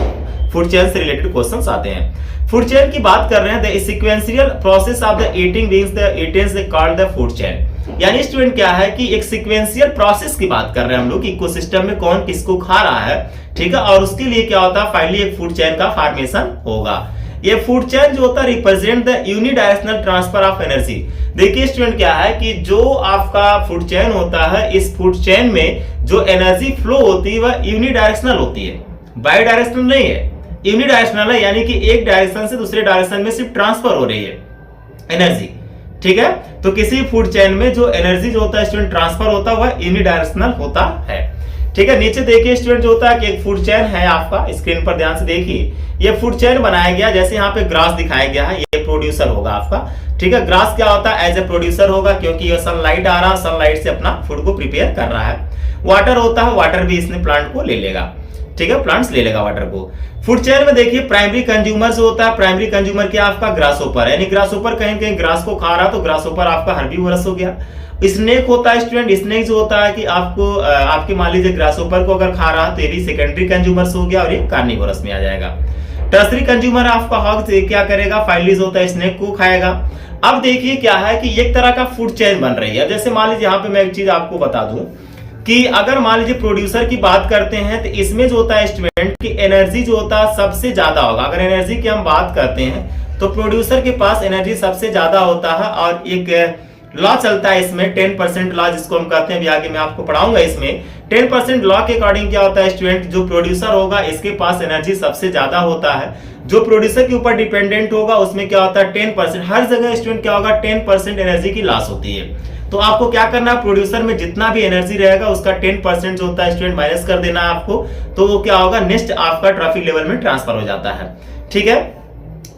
फूड चेन से रिलेटेड क्वेश्चंस आते हैं। फूड चेन की बात कर रहे हैं, the sequential process of the eating being the eaten called the food chain. यानी स्टूडेंट क्या है कि एक सीक्वेंशियल प्रोसेस की बात कर रहे हैं हम लोग, इकोसिस्टम में कौन किसको खा रहा है। ठीक है, और उसके लिए क्या होता है? फाइनली एक फूड चेन का फॉर्मेशन होगा। ये फूड चेन जो होता है represent the unidirectional transfer of energy. देखिए स्टूडेंट क्या है कि जो आपका फूड चेन होता है, इस फूड चेन में जो एनर्जी फ्लो होती है वह यूनिडायरेक्शनल होती है, बाई डायरेक्शनल नहीं है, यूनिडायरेक्शनल है। यानी कि एक डायरेक्शन से दूसरे डायरेक्शन में सिर्फ ट्रांसफर हो रही है एनर्जी। ठीक है, तो किसी फूड चेन में जो एनर्जी जो होता है स्टूडेंट ट्रांसफर होता है वह यूनिडायरेक्शनल होता है। ठीक है, नीचे देखिए स्टूडेंट जो होता है कि एक फूड चेन है आपका, स्क्रीन पर ध्यान से देखिए, ये फूड चेन बनाया गया, जैसे यहाँ पे ग्रास दिखाया गया है, ये प्रोड्यूसर होगा आपका। ठीक है, ग्रास क्या होता है? एज ए प्रोड्यूसर होगा, क्योंकि ये सनलाइट आ रहा है, सनलाइट से अपना फूड को प्रिपेयर कर रहा है। वाटर होता है, वाटर भी इसने प्लांट को ले लेगा। ठीक है, प्लांट्स ले लेगा वाटर को। फूड चेन में देखिए प्राइमरी कंज्यूमर जो होता है, प्राइमरी कंज्यूमर क्या आपका ग्रास ओपर, यानी ग्रास ओपर कहीं कहीं ग्रास को खा रहा तो ग्रास ओपर आपका हर्बीवोरस हो गया। स्नेक होता है स्टूडेंट, स्नेक जो होता है कि आपको आपके मान लीजिए ग्रास ओपर को अगर खा रहा तो ये भी सेकेंडरी कंज्यूमर्स हो गया और ये कार्निवोरस में आ जाएगा। टर्सरी कंज्यूमर आपका हॉग क्या करेगा, फाइलिस होता है स्नेक को खाएगा। अब देखिए क्या है कि एक तरह का फूड चेन बन रही है। जैसे मान लीजिए यहाँ पे मैं एक चीज आपको बता दूं कि अगर मान लीजिए प्रोड्यूसर की बात करते हैं तो इसमें जो होता है स्टूडेंट की एनर्जी जो होता है सबसे ज्यादा होगा। अगर एनर्जी की हम बात करते हैं तो प्रोड्यूसर के पास एनर्जी सबसे ज्यादा होता है और एक लॉ चलता है इसमें 10% लॉ जिसको हम कहते हैं, अभी आगे मैं आपको पढ़ाऊंगा। इसमें 10% लॉ के अकॉर्डिंग क्या होता है स्टूडेंट, जो प्रोड्यूसर होगा इसके पास एनर्जी सबसे ज्यादा होता है। जो प्रोड्यूसर के ऊपर डिपेंडेंट होगा उसमें क्या होता है 10%, हर जगह स्टूडेंट क्या होगा 10% एनर्जी की लॉस होती है। तो आपको क्या करना है, प्रोड्यूसर में जितना भी एनर्जी रहेगा उसका 10% जो होता है स्टूडेंट माइनस कर देना है आपको, तो वो क्या होगा नेक्स्ट आपका ट्रॉफिक लेवल में ट्रांसफर हो जाता है। ठीक है,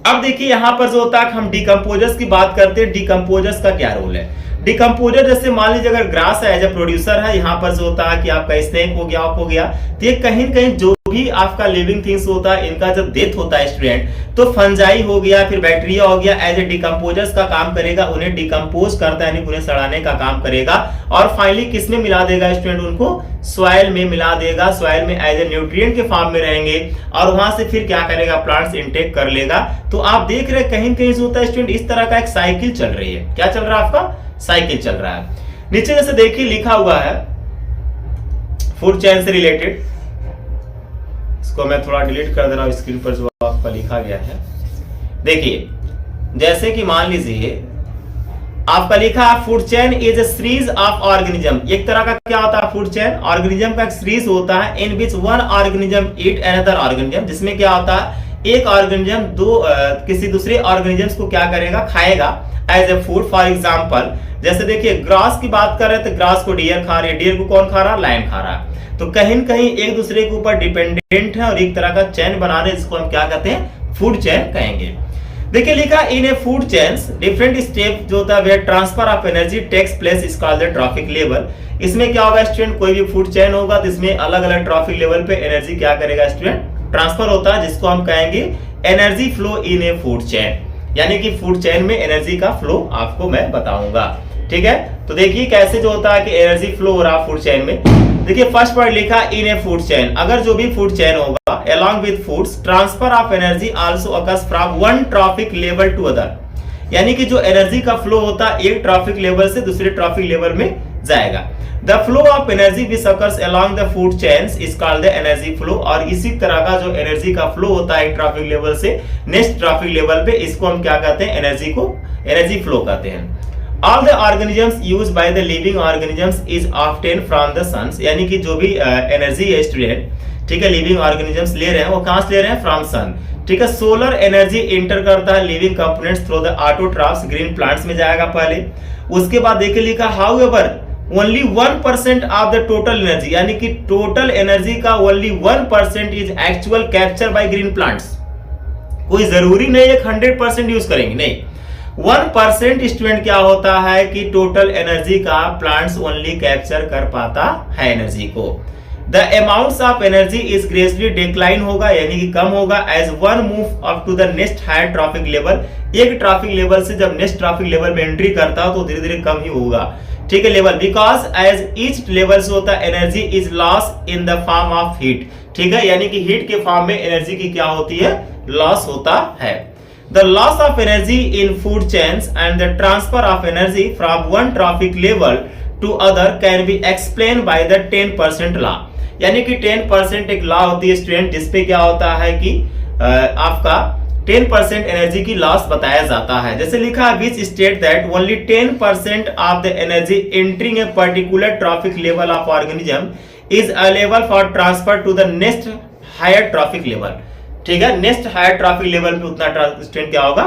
अब देखिए यहां पर जो होता है हम डिकम्पोजर्स की बात करते हैं। डिकम्पोजर्स का क्या रोल है, डिकम्पोजर जैसे मान लीजिए अगर ग्रास है एज ए प्रोड्यूसर है, यहाँ पर जो होता है कि आपका स्नेक हो गया, ऑफ हो गया, तो ये कहीं न कहीं जो भी आपका लिविंग थिंग्स होता है इनका जब डेथ होता है स्टूडेंट, तो फंजाई हो गया, फिर बैक्टीरिया हो गया, एज ए डिकम्पोजर्स का काम करेगा, उन्हें डिकम्पोज करता है, उन्हें सड़ाने का काम करेगा और फाइनली किस में मिला देगा स्टूडेंट, उनको सॉइल में मिला देगा। सॉइल में एज ए न्यूट्रिएंट के फॉर्म में रहेंगे और वहां से फिर क्या करेगा, प्लांट्स इनटेक कर लेगा। तो आप देख रहे हैं कहीं कहीं जो होता है स्टूडेंट इस तरह का एक साइकिल चल रही है। क्या चल रहा है आपका, साइकिल चल रहा है। नीचे जैसे देखिए लिखा हुआ है फूड चेन से रिलेटेड, इसको मैं थोड़ा डिलीट कर दे रहा हूं स्क्रीन पर जो आपका लिखा गया है। देखिए जैसे कि मान लीजिए आपका लिखा है food chain is a series of organism. एक तरह का क्या होता है फूड चेन, ऑर्गेनिज्म का एक सीरीज होता है in which one organism eat another organism, जिसमें क्या होता है एक ऑर्गेनिज्म किसी दूसरे ऑर्गेनिजम्स को क्या करेगा, खाएगा as a food. For example जैसे देखिए ग्रास की बात कर रहे हैं तो ग्रास को डियर खा रहे हैं, डियर को कौन खा रहा है, लायन खा रहा है। तो कहीं न कहीं एक दूसरे के ऊपर डिपेंडेंट है और एक तरह का चेन बना रहे हैं, जिसको हम क्या कहते हैं, फूड चेन कहेंगे। देखिए लिखा in a food chains different step जो होता है where transfer of energy takes place is called the trophic level. इसमें क्या होगा स्टूडेंट, कोई भी फूड चेन होगा तो इसमें अलग अलग ट्रॉफिक लेवल पे एनर्जी क्या करेगा स्टूडेंट, ट्रांसफर होता है, जिसको हम कहेंगे energy flow in a food chain. यानी कि फूड चेन में एनर्जी का फ्लो आपको मैं बताऊंगा। ठीक है, तो देखिए कैसे जो होता है कि एनर्जी फ्लो हो रहा फूड चेन में। देखिए फर्स्ट पॉइंट लिखा इन ए फूड चेन, अगर जो भी फूड चेन होगा along with foods transfer of energy also occurs from one trophic level to other। यानी कि जो एनर्जी का फ्लो होता है एक ट्रॉफिक लेवल से दूसरे ट्रॉफिक लेवल में जाएगा। The flow of energy which occurs along the food chains is called the energy flow। और इसी तरह का जो एनर्जी का फ्लो होता है एक ट्रॉफिक लेवल से नेक्स्ट ट्रॉफिक लेवल पे, इसको हम क्या कहते हैं, एनर्जी फ्लो कहते हैं। All the organisms used by the living organisms is obtained from the sun। यानी कि जो भी एनर्जी है स्टूडेंट, ठीक है, लिविंग ऑर्गेनिजम्स ले रहे हैं वो कहां से ले रहे हैं, फ्रॉम सन। ठीक है, सोलर एनर्जी इंटर करता है living components through the autotrophs, green plants में जाएगा पहले। उसके बाद देखिए लिखा however only 1% of the total energy, यानी कि टोटल एनर्जी का only 1% is actual capture by green plants. कोई जरूरी नहीं है 100% यूज करेंगे, नहीं, 1% स्टूडेंट क्या होता है कि टोटल एनर्जी का प्लांट्स ओनली कैप्चर कर पाता है एनर्जी को। The amounts of energy is gradually decline होगा, यानी कि कम होगा as one move up to the next higher trophic level. एक ट्रॉफिक लेवल से जब नेक्स्ट ट्रॉफिक लेवल में एंट्री करता है तो धीरे धीरे कम ही होगा। ठीक है, level because as each level से होता है energy is loss in the form of heat. ठीक है, यानी कि हीट के फॉर्म में एनर्जी की क्या होती है, लॉस होता है। The loss of energy in food chains and the transfer of energy from one trophic level to other can be explained by the 10% law। यानी कि 10% एक लॉ होती है स्टूडेंट, जिसपे क्या होता है कि आपका 10% एनर्जी की लॉस बताया जाता है। जैसे लिखा है which state that only 10% of the energy entering a particular trophic level of organism is available for transfer to the next higher trophic level. ठीक है, नेक्स्ट हायर ट्रॉफिक लेवल पे उतना स्टूडेंट क्या होगा,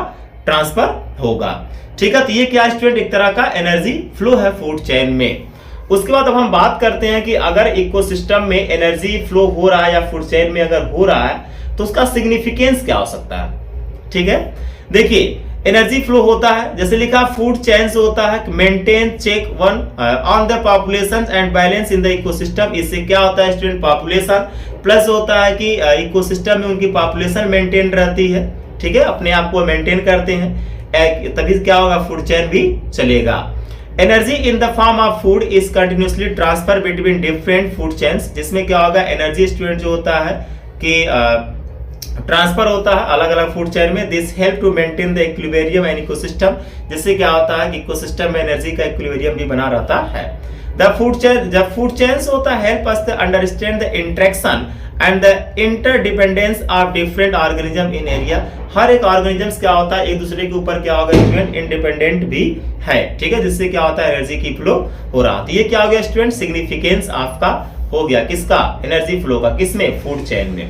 ट्रांसफर होगा। ठीक है, तो ये क्या स्टूडेंट एक तरह का एनर्जी फ्लो है फूड चेन में। उसके बाद अब हम बात करते हैं कि अगर इकोसिस्टम में एनर्जी फ्लो हो रहा है या फूड चेन में अगर हो रहा है तो उसका सिग्निफिकेंस क्या हो सकता है। ठीक है, देखिए एनर्जी फ्लो होता है, जैसे लिखा फूड चेन्स होता है, maintain check one on the population and balance in the ecosystem. इससे क्या होता है स्टूडेंट, पॉपुलेशन प्लस होता है कि इकोसिस्टम में उनकी पॉपुलेशन मेंटेन रहती है, ठीक है, अपने आप को मेंटेन करते हैं, तभी क्या होगा, फूड चेन भी चलेगा। Energy in the form of food is continuously transfer between different food chains, जिसमें क्या होगा, एनर्जी स्टूडेंट जो होता है कि ट्रांसफर होता है अलग अलग फूड चेन में। This help to maintain the equilibrium and ecosystem, जिससे क्या होता है कि इकोसिस्टम में एनर्जी का इक्विलिब्रियम भी बना रहता है। द फूड चेन, जब फूड चेन्स होता है help us to understand the interaction and the interdependence of different organism in area. हर एक ऑर्गेनिजम्स क्या होता है एक दूसरे के ऊपर क्या होगा स्टूडेंट, इंडिपेंडेंट भी है, ठीक है, जिससे क्या होता है एनर्जी की फ्लो हो रहा। तो ये क्या हो गया स्टूडेंट, सिग्निफिकेंस आपका हो गया किसका, एनर्जी फ्लो का, किसमें, फूड चेन में।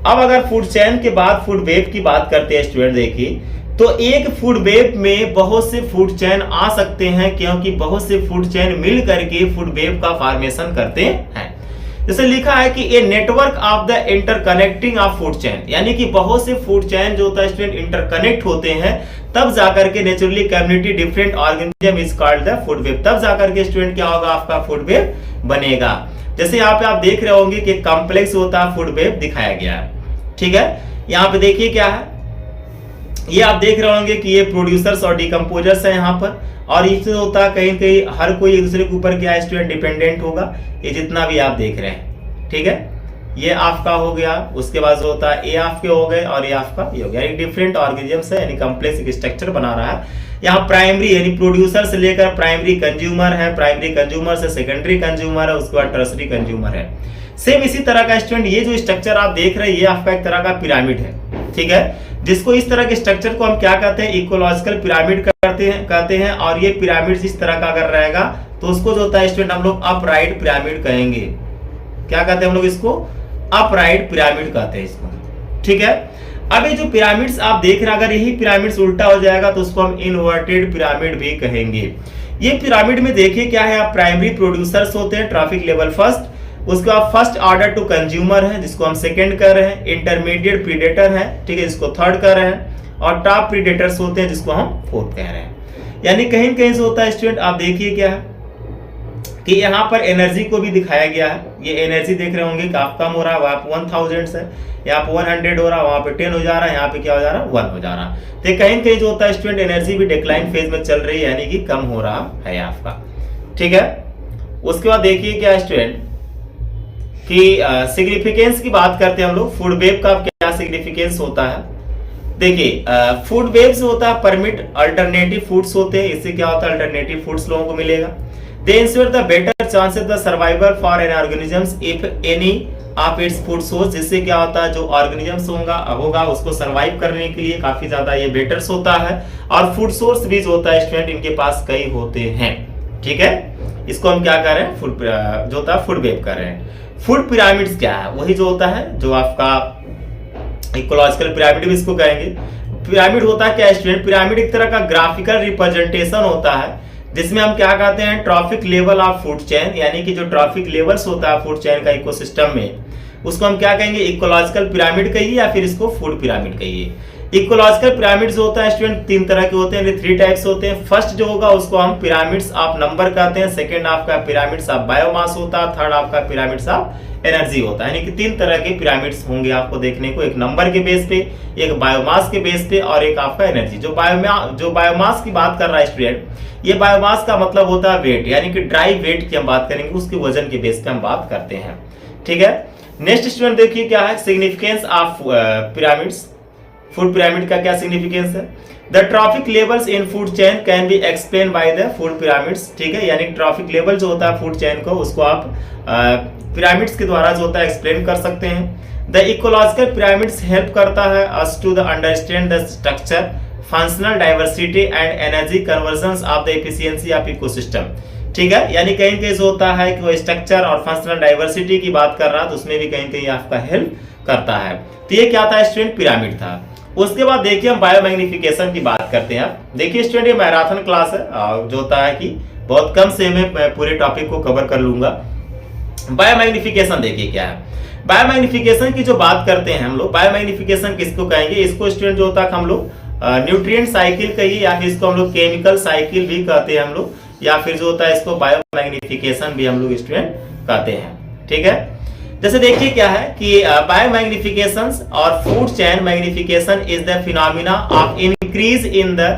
अब अगर फूड चेन के बाद फूड वेब की बात करते हैं स्टूडेंट, देखिए तो एक फूड वेब में बहुत से फूड चेन आ सकते हैं, क्योंकि बहुत से फूड चेन मिल करके फूड वेब का फॉर्मेशन करते हैं। जैसे लिखा है कि a network of the interconnecting of food chain, यानी कि बहुत से फूड चेन जो होता है स्टूडेंट इंटरकनेक्ट होते हैं, तब जाकर के naturally community different organism is called the food web, तब जाकर के स्टूडेंट क्या होगा, आपका फूड वेब बनेगा। जैसे यहाँ पे आप देख रहे होंगे कि कॉम्प्लेक्स होता है फूड वेब दिखाया गया है, ठीक है। यहाँ पे देखिए क्या है, ये आप देख रहे होंगे कि ये प्रोड्यूसर्स और डिकम्पोजर्स है यहाँ पर, और इससे होता है कहीं कहीं हर कोई एक दूसरे के ऊपर क्या है स्टूडेंट डिपेंडेंट होगा, ये जितना भी आप देख रहे हैं, ठीक है। ये आपका हो गया, उसके बाद जो होता है ये आपके हो गए और ये आपका ये हो गया, एक डिफरेंट ऑर्गेनिजम्स है, यानी कॉम्प्लेक्स एक स्ट्रक्चर बना रहा है। यहाँ प्राइमरी यानी प्रोड्यूसर से लेकर प्राइमरी कंज्यूमर है, प्राइमरी कंज्यूमर से सेकेंडरी कंज्यूमर है, उसके बाद टर्सरी कंज्यूमर है। सेम इसी तरह का स्टूडेंट ये जो स्ट्रक्चर आप देख रहे हैं ये आपका एक तरह का पिरामिड है, ठीक है, जिसको इस तरह के स्ट्रक्चर को हम क्या कहते हैं, इकोलॉजिकल पिरामिड कहते हैं। और ये पिरामिड इस तरह का अगर रहेगा तो उसको जो होता है स्टूडेंट हम लोग अपराइट पिरामिड कहेंगे। क्या कहते हैं हम लोग इसको, अपराइट पिरामिड कहते हैं इसको, ठीक है। अब ये जो पिरामिड्स आप देख रहे हैं, अगर यही पिरामिड्स उल्टा हो जाएगा तो उसको हम इनवर्टेड पिरामिड भी कहेंगे। ये पिरामिड में देखिए क्या है, आप प्राइमरी प्रोड्यूसर्स होते हैं, ट्रैफिक लेवल फर्स्ट, उसके बाद फर्स्ट ऑर्डर टू कंज्यूमर है जिसको हम सेकंड कर रहे हैं, इंटरमीडिएट प्रीडेटर है, ठीक है, जिसको थर्ड कर रहे हैं, और टॉप प्रीडेटर्स होते हैं जिसको हम फोर्थ कह रहे हैं। यानी कहीं कहीं से होता है स्टूडेंट, आप देखिए क्या है कि यहाँ पर एनर्जी को भी दिखाया गया है। ये एनर्जी देख रहे होंगे काफी कम हो रहा है, वहां पे 1000 है, यहाँ पे 100 हो रहा है, वहां पे 10 हो जा रहा है, यहाँ पे क्या हो जा रहा है, 1 हो जा रहा है। तो कहीं कहीं जो होता है स्टूडेंट एनर्जी भी डिक्लाइन फेज में चल रही है, यानी कि कम हो रहा है आपका, ठीक है। उसके बाद देखिए क्या स्टूडेंट कि सिग्निफिकेंस की बात करते हैं हम लोग, फूड वेब का क्या सिग्निफिकेंस होता है। देखिए फूड वेब्स होता है परमिट अल्टरनेटिव फूड्स होते हैं, इससे क्या होता है अल्टरनेटिव फूड्स लोगों को मिलेगा। दे ensure the better chances the survival for an organisms if any of its food source, जिससे क्या होता है जो ऑर्गेनिजम्स होगा उसको सर्वाइव करने के लिए काफी ज्यादा ये बेटर्स होता है। और फूड सोर्स भी जो होता है स्टूडेंट इनके पास कई होते हैं, ठीक है। इसको हम क्या कर रहे हैं, फूड जो होता है फूड वेब कर रहे हैं। फूड पिरामिड्स क्या है, वही जो होता है जो आपका इकोलॉजिकल पिरामिड भी इसको कहेंगे। पिरामिड होता है क्या स्टूडेंट, पिरामिड एक तरह का ग्राफिकल रिप्रेजेंटेशन होता है जिसमें हम क्या कहते हैं, traffic level of food chain, यानी कि जो ट्रॉफिक लेवल्स होता है फूड चेन का इकोसिस्टम में, उसको हम क्या कहेंगे, इकोलॉजिकल पिरामिड कहिए या फिर इसको फूड पिरामिड कहिए। इकोलॉजिकल पिरामिड्स होता है स्टूडेंट 3 तरह के होते हैं, 3 टाइप्स होते हैं। फर्स्ट जो होगा उसको हम पिरामिड्स ऑफ नंबर कहते हैं, सेकंड आपका पिरामिड्स ऑफ बायोमास होता है, थर्ड आपका पिरामिड्स ऑफ एनर्जी होता है। यानी कि 3 तरह के पिरामिड्स होंगे आपको देखने को, एक नंबर के बेस पे, एक बायोमास के बेस पे और एक आपका एनर्जी। जो बायोमास की बात कर रहा है स्टूडेंट, ये बायोमास का मतलब होता है वेट, यानी कि ड्राई वेट की हम बात करेंगे, उसके वजन के बेस पे हम बात करते हैं, ठीक है। नेक्स्ट स्टूडेंट देखिए क्या है, significance of pyramids, food pyramid का क्या सिग्निफिकेंस है। The trophic levels in food chain can be explain by the food pyramids, ठीक है। यानी ट्रॉफिक लेवल जो होता है फूड चेन को, उसको आप पिरामिड्स के द्वारा जो होता है एक्सप्लेन कर सकते हैं। द इकोलॉजिकल पिरामिड्स हेल्प करता है us to the understand the structure, functional diversity and energy conversion of the efficiency of ecosystem, ठीक है। यानी कहीं कहीं होता है कि वो स्ट्रक्चर और फंक्शनल डाइवर्सिटी की बात कर रहा है तो उसमें भी कहीं कहीं आपका हेल्प करता है। तो ये क्या था स्टूडेंट, पिरामिड था। उसके बाद देखिए हम बायोमैग्निफिकेशन की बात करते हैं। देखिए स्टूडेंट ये मैराथन क्लास है, जो होता है कि बहुत कम से मैं पूरे टॉपिक को कवर कर लूंगा। बायोमैग्निफिकेशन देखिए क्या है। बायोमैग्निफिकेशन की जो बात करते हैं हम लोग, बायोमैग्निफिकेशन किसको कहेंगे, इसको स्टूडेंट जो होता है हम लोग न्यूट्रिएंट साइकिल कहिए, या फिर इसको हम लोग केमिकल साइकिल भी कहते हैं हम लोग, या फिर जो होता है इसको बायोमैग्निफिकेशन भी हम लोग स्टूडेंट कहते हैं। ठीक है, जैसे देखिए क्या है कि बायोमैग्निफिकेशन और food chain magnification is the phenomena of increase in the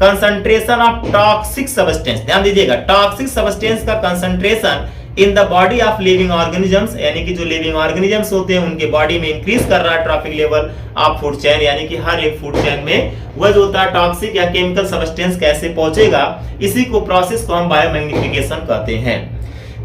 concentration of toxic substance. ध्यान दीजिएगा, टॉक्सिक सब्सटेंस का concentration in the body of living organisms, यानी कि जो लिविंग ऑर्गेनिजम्स होते हैं उनके बॉडी में इंक्रीज कर रहा है traffic level of food chain, यानी कि हर एक फूड चेन में वह जो होता है टॉक्सिक या केमिकल सब्सटेंस कैसे पहुंचेगा, इसी को प्रोसेस को हम बायोमैग्निफिकेशन कहते हैं।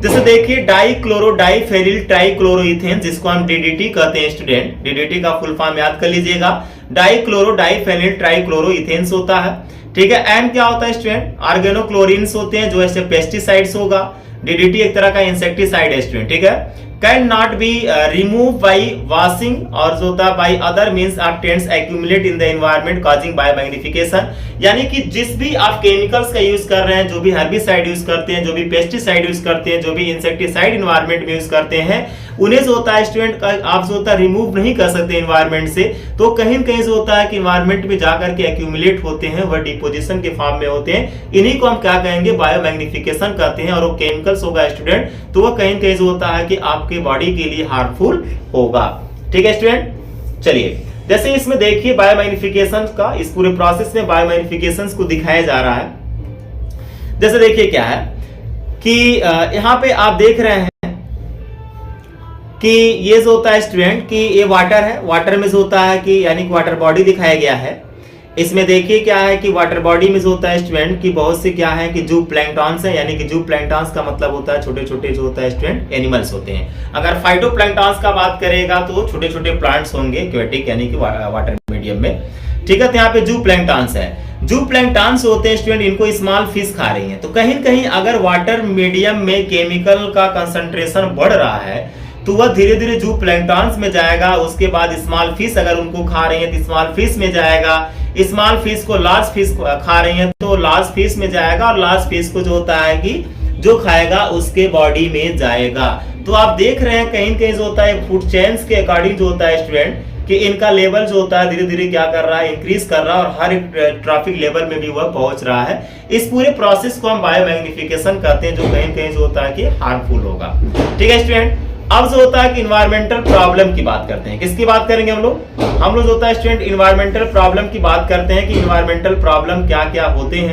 जैसे देखिए डाइक्लोरो डाइफेनिल ट्राइक्लोरोइथेन, जिसको हम डीडीटी कहते हैं स्टूडेंट, डीडीटी का फुल फॉर्म याद कर लीजिएगा, डाइक्लोरो डाइफेनिल ट्राइक्लोरोइथेन्स होता है। ठीक है, एंड क्या होता है स्टूडेंट, ऑर्गेनोक्लोरिन्स होते हैं जो ऐसे पेस्टिसाइड्स होगा। डीडीटी एक तरह का इंसेक्टिसाइड है स्टूडेंट। ठीक है, can not be remove by washing और जो होता है by other means of tents accumulate in the environment causing biomagnification, यानी कि जिस भी आप केमिकल्स का यूज कर रहे हैं, जो भी हर्बिसाइड यूज करते हैं, जो भी पेस्टिसाइड यूज करते हैं, जो भी इंसेक्टिसाइड एनवायरनमेंट में यूज करते हैं, उन्हें जो होता है स्टूडेंट आप जो होता है रिमूव नहीं कर सकते एनवायरनमेंट से, तो कहीं न कहीं जो होता है कि एनवायरनमेंट में जाकर के एक्यूमुलेट होते हैं, वह डिपोजिशन के फॉर्म में होते हैं। इन्हीं को हम क्या कहेंगे, बायोमैग्निफिकेशन कहते हैं। और वो केमिकल्स होगा स्टूडेंट, तो वह कहीं न कहीं जो होता है कि आपके बॉडी के लिए हार्मफुल होगा। ठीक है स्टूडेंट, चलिए जैसे इसमें देखिए बायोमैग्निफिकेशन का, इस पूरे प्रोसेस में बायोमैग्निफिकेशन को दिखाया जा रहा है। जैसे देखिए क्या है कि यहाँ पे आप देख रहे हैं कि ये जो होता है स्टूडेंट कि ये वाटर है, वाटर में जो होता है कि यानी कि वाटर बॉडी दिखाया गया है। इसमें देखिए क्या है कि वाटर बॉडी में जो होता है स्टूडेंट कि बहुत से क्या है कि जू प्लैंक्टॉन्स है, यानी कि जू प्लैंक्टॉन्स का मतलब होता है छोटे छोटे जो होता है स्टूडेंट एनिमल्स होते हैं। अगर फाइटोप्लैंक्टॉन्स का बात करेगा तो छोटे छोटे प्लांट्स होंगे एक्वेटिक यानी कि वाटर मीडियम में। ठीक है, तो यहाँ पे जू प्लैंक्टॉन्स है। जू प्लैंक्टॉन्स होते हैं स्टूडेंट, इनको स्मॉल फिश खा रही हैं। तो कहीं न कहीं अगर वाटर मीडियम में केमिकल का कंसंट्रेशन बढ़ रहा है तो वह धीरे धीरे जू प्लैंक्टॉन्स में जाएगा। उसके बाद स्मॉल फिश अगर उनको खा रही है तो स्मॉल फिश में जाएगा। स्मॉल फिश को लार्ज फिश खा रही है तो लार्ज फिश में जाएगा, और लार्ज फिश को जो होता है कि जो खाएगा उसके बॉडी में जाएगा। तो आप देख रहे हैं कहीं न कहीं जो होता है फूड चेन्स के अकॉर्डिंग जो होता है स्टूडेंट कि इनका लेवल जो होता है धीरे धीरे क्या कर रहा है, इंक्रीज कर रहा है, और हर एक ट्रैफिक लेवल में भी वह पहुंच रहा है। इस पूरे प्रोसेस को हम बायोमैग्निफिकेशन कहते हैं, जो कहीं न कहीं जो होता है कि हार्मफुल होगा। ठीक है स्टूडेंट, अब जो होता है कि इन्वायरमेंटल प्रॉब्लम की बात करते हैं। किसकी बात करेंगे हम लोग जो होता है स्टूडेंट इन्वायरमेंटल प्रॉब्लम की बात करते हैं कि इन्वायरमेंटल प्रॉब्लम क्या क्या होते हैं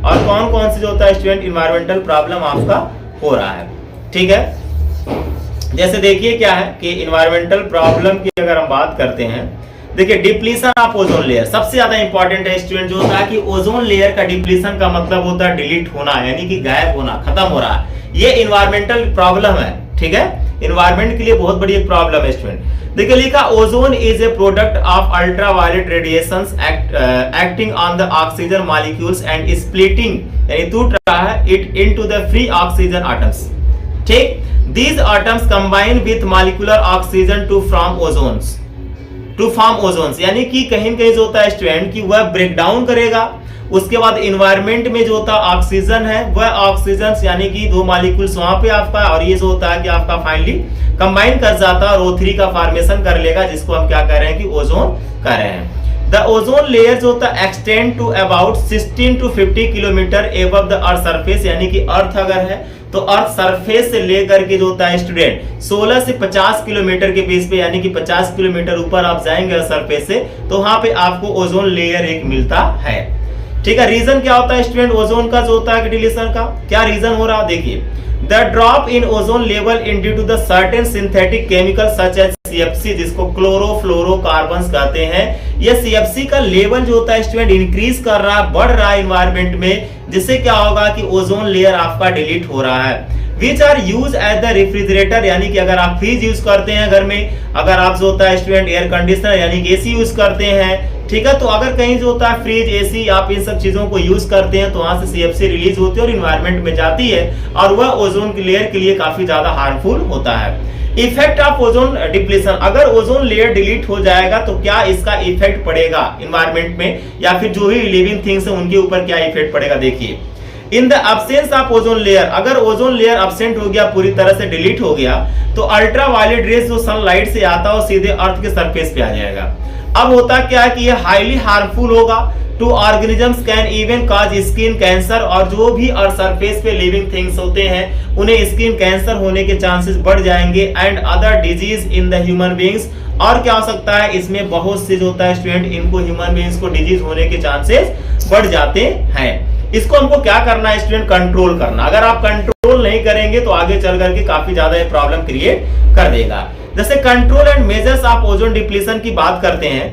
और कौन कौन से जो होता है स्टूडेंट इन्वायरमेंटल प्रॉब्लम आपका हो रहा है। ठीक है, जैसे देखिए क्या है कि इन्वायरमेंटल प्रॉब्लम की अगर हम बात करते हैं, देखिए डिप्लीशन ऑफ ओजोन लेयर सबसे ज्यादा इंपॉर्टेंट है स्टूडेंट। जो होता है कि ओजोन लेयर का डिप्लीशन का मतलब होता है डिलीट होना, यानी कि गायब होना, खत्म हो रहा है। ये इन्वायरमेंटल प्रॉब्लम है। ठीक है, इन्वायरमेंट के लिए बहुत बड़ी एक प्रॉब्लम है स्टूडेंट। देखिए लिखा ozone is a product of ultraviolet radiations acting on the oxygen molecules and splitting, यानी टूट रहा है it into the free oxygen atoms. ठीक, these atoms combine with molecular oxygen to form ozones, यानी कि कहीं न कहीं जो होता है स्टूडेंट कि वह ब्रेक डाउन करेगा। उसके बाद इन्वायरमेंट में जो होता है ऑक्सीजन है, वह ऑक्सीजन यानी कि दो मॉलिक्यूल्स वहां पे आपका, और ये जो होता है कि आपका फाइनली कंबाइन कर जाता है और O3 का फॉर्मेशन कर लेगा, जिसको हम क्या कर रहे हैं कि ओजोन कर रहे हैं। द ओजोन लेयर जो होता है extend to about 16 to 50 kilometre above the earth surface, यानी कि अर्थ अगर है तो अर्थ सरफेस से लेकर के जो होता है स्टूडेंट 16 से 50 किलोमीटर के बेस पे, यानी कि 50 किलोमीटर ऊपर आप जाएंगे अर्थ सरफेस से, तो वहां पे आपको ओजोन लेयर एक मिलता है। ठीक है, रीजन क्या होता है स्टूडेंट ओजोन का जो होता है डिलीशन का, क्या रीजन हो रहा है? देखिए the drop in ozone level in due to the certain synthetic chemical such as CFC, जिसको क्लोरोफ्लोरोकार्बन्स कहते हैं। ये CFC का लेवल जो होता है स्टूडेंट इंक्रीज कर रहा है, बढ़ रहा है इन्वायरमेंट में, जिससे क्या होगा कि ओजोन लेयर आपका डिलीट हो रहा है। Which are use as the refrigerator, यानी कि अगर आप फ्रिज यूज करते हैं घर में, अगर आप जो होता है स्टूडेंट एयर कंडीशनर यानी कि AC यूज करते हैं, ठीक है, तो अगर कहीं जो होता है फ्रिज AC आप इन सब चीजों को यूज करते हैं तो वहां से CFC रिलीज होती है और इन्वायरमेंट में जाती है, और वह ओजोन की लेयर के लिए काफी ज्यादा हार्मफुल होता है। इफेक्ट ऑफ ओजोन डिप्लीशन, अगर ओजोन लेयर डिलीट हो जाएगा तो क्या इसका इफेक्ट पड़ेगा इन्वायरमेंट में, या फिर जो भी लिविंग थिंग्स है उनके ऊपर क्या इफेक्ट पड़ेगा? देखिए in the absence of ozone layer, अगर ओजोन लेयर एब्सेंट हो गया, पूरी तरह से डिलीट हो गया, तो अल्ट्रा वायलेट रेज जो सनलाइट से आता है वो सीधे अर्थ के सरफेस पे आ जाएगा। अब होता क्या है कि ये हाईली हार्मफुल होगा to organisms, can even cause skin cancer, और जो भी अर्थ सरफेस पे लिविंग थिंग्स होते हैं उन्हें स्किन कैंसर होने के चांसेस बढ़ जाएंगे, and other disease in the human beings. और क्या हो सकता है, इसमें बहुत से जो होता है स्टूडेंट, इनको ह्यूमन बीइंग्स को डिजीज होने के चांसेस बढ़ जाते हैं। इसको हमको क्या करना है स्टूडेंट, कंट्रोल करना। अगर आप कंट्रोल नहीं करेंगे तो आगे चल करके काफी ज्यादा ये प्रॉब्लम क्रिएट कर देगा। जैसे control and measures of ozone depletion की बात करते हैं,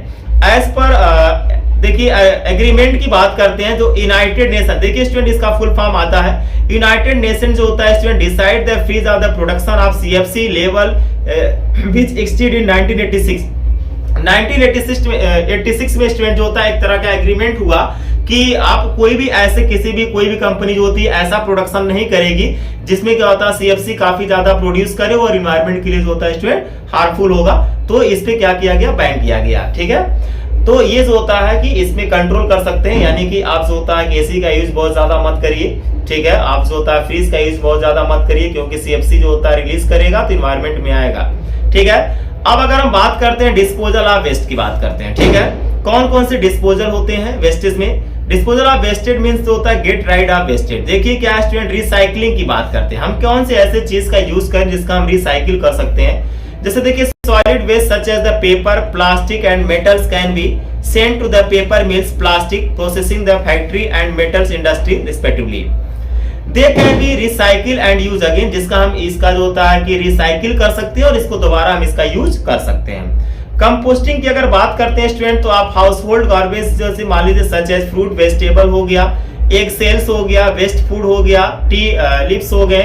एज पर देखिए एग्रीमेंट की बात करते हैं, जो यूनाइटेड नेशन, देखिए स्टूडेंट इसका फुल फॉर्म आता है, यूनाइटेड नेशन जो होता है student, decide the freeze of the production of CFC level which exceed in 1986 में स्टूडेंट जो होता है एक तरह का एग्रीमेंट हुआ कि आप कोई भी ऐसे कोई भी कंपनी जो होती है ऐसा प्रोडक्शन नहीं करेगी जिसमें क्या होता है सीएफसी काफी ज्यादा प्रोड्यूस करे और इन्वायरमेंट के लिए जो होता है स्टूडेंट हार्मफुल होगा। तो इस पे क्या किया गया, बैन किया गया। ठीक है, तो ये जो होता है कि इसमें कंट्रोल कर सकते हैं, यानी कि आप जो होता है एसी का यूज बहुत ज्यादा मत करिए। ठीक है, आप जो होता है फ्रीज का यूज बहुत ज्यादा मत करिए, क्योंकि सीएफसी जो होता है रिलीज करेगा तो इन्वायरमेंट में आएगा। ठीक है, अब अगर हम बात करते हैं डिस्पोजल ऑफ वेस्ट की बात करते हैं। ठीक है, कौन कौन से डिस्पोजल होते हैं वेस्टेज में। डिस्पोजल ऑफ वेस्टेज मींस जो होता है गेट राइड ऑफ वेस्टेज। देखिए क्या स्टूडेंट, रिसाइकलिंग की बात करते हैं, हम कौन से ऐसे चीज का यूज करें जिसका हम रिसाइकिल कर सकते हैं। जैसे देखिए solid waste such as the paper, plastic and metals can be sent to the paper mills, plastic processing the factory and metals industry respectively. They can be recycle and use again, जिसका हम इसका जो होता है कि recycle कर सकते हैं और इसको दोबारा हम इसका यूज कर सकते हैं। कंपोस्टिंग की अगर बात करते हैं स्टूडेंट, तो आप हाउस होल्ड गार्बेज जैसे मान लीजिए सच एज फ्रूट वेजिटेबल हो गया, एग सेल्स हो गया, वेस्ट फूड हो गया, टी लिप्स हो गए,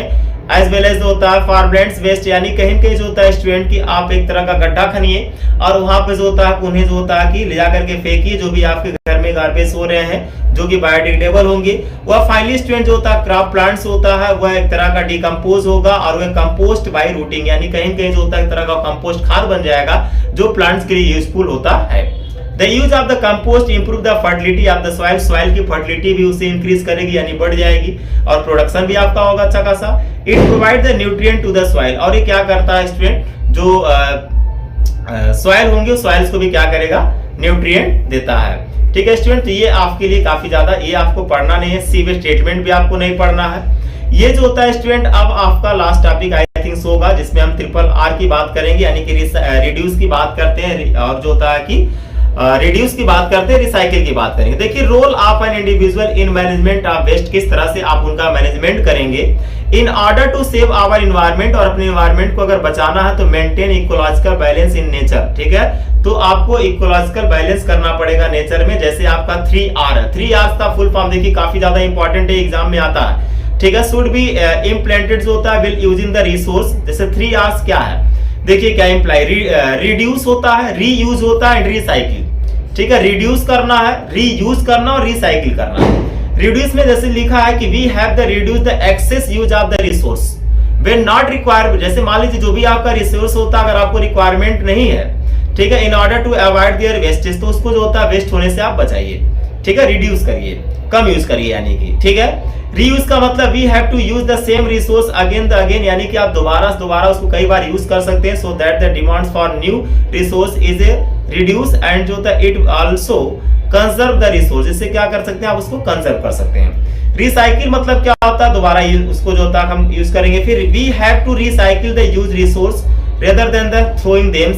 एज वेल एज होता है फार्मलैंड्स वेस्ट, यानी कहीं कहीं जो होता है स्टूडेंट की आप एक तरह का गड्ढा खनिए और वहां पे जो होता है उन्हें जो होता है कि ले जा करके फेंकिए, जो भी आपके घर में गार्बेज हो रहे हैं जो कि बायोडिग्रेडेबल होंगे। वह फाइनली स्टूडेंट जो होता है क्रॉप प्लांट्स होता है वह एक तरह का डिकम्पोज होगा और वह कंपोस्ट बाय रूटिंग, यानी कहीं कहीं जो होता है एक तरह का कंपोस्ट खाद बन जाएगा जो प्लांट्स के लिए यूजफुल होता है। The use of the compost improve the fertility of the soil, soil की फर्टिलिटी भी उससे इंक्रीज करेगी यानी बढ़ जाएगी और प्रोडक्शन भी आपका होगा अच्छा खासा। It provide the nutrient to the soil, और ये क्या करता है स्टूडेंट, जो सॉइल होंगे सॉइल्स को भी क्या करेगा, न्यूट्रिएंट देता है। ठीक है स्टूडेंट, तो ये आपके लिए काफी ज्यादा, ये आपको पढ़ना नहीं है, सीवेज स्टेटमेंट भी आपको नहीं पढ़ना है। ये जो होता है स्टूडेंट अब आपका लास्ट टॉपिक आई थिंक होगा जिसमें हम ट्रिपल आर की बात करेंगे, यानी कि रिड्यूस की बात करते हैं और जो होता है कि रिड्यूस की बात करते हैं, रिसाइकिल की बात करेंगे। देखिए role of an individual in management of waste, किस तरह से आप उनका मैनेजमेंट करेंगे in order to save our environment, और अपने इन्वायरमेंट को अगर बचाना है तो maintain ecological balance in nature. ठीक है, तो आपको इकोलॉजिकल बैलेंस करना पड़ेगा नेचर में। जैसे आपका 3R है, 3R का फुल फॉर्म देखिए काफी ज्यादा इंपॉर्टेंट है, एग्जाम में आता है। ठीक है, शुड बी इम्प्लांटेड जो होता है विल यूजिंग द रिसोर्स। जैसे 3R क्या है, देखिए क्या इंप्लाई, रिड्यूस होता है, रीयूज होता है, रिसाइकिल। ठीक है, रिड्यूस करना है, रीयूज करना और रिसाइकिल करना है। रिड्यूस में जैसे लिखा है कि we have the reduce the excess use of the resource when not required. जैसे मान लीजिए जो भी आपका रिसोर्स होता है अगर आपको रिक्वायरमेंट नहीं है, ठीक है, in order to avoid their wastage, तो उसको जो होता है वेस्ट होने से आप बचाइए। ठीक है, रिड्यूस करिए, कम यूज करिए यानी कि। ठीक है, रीयूज का मतलब we have to use the same resource again the again, यानी कि आप दोबारा उसको कई बार यूज कर सकते हैं, so that the demands for new resource is a reduce and जो होता है it also conserve the resource, इससे क्या कर सकते हैं आप उसको कंजर्व कर सकते हैं। रिसाइकिल मतलब क्या होता है, दोबारा उसको जो होता है हम यूज करेंगे। फिर we have to recycle the use resource rather than the throwing them.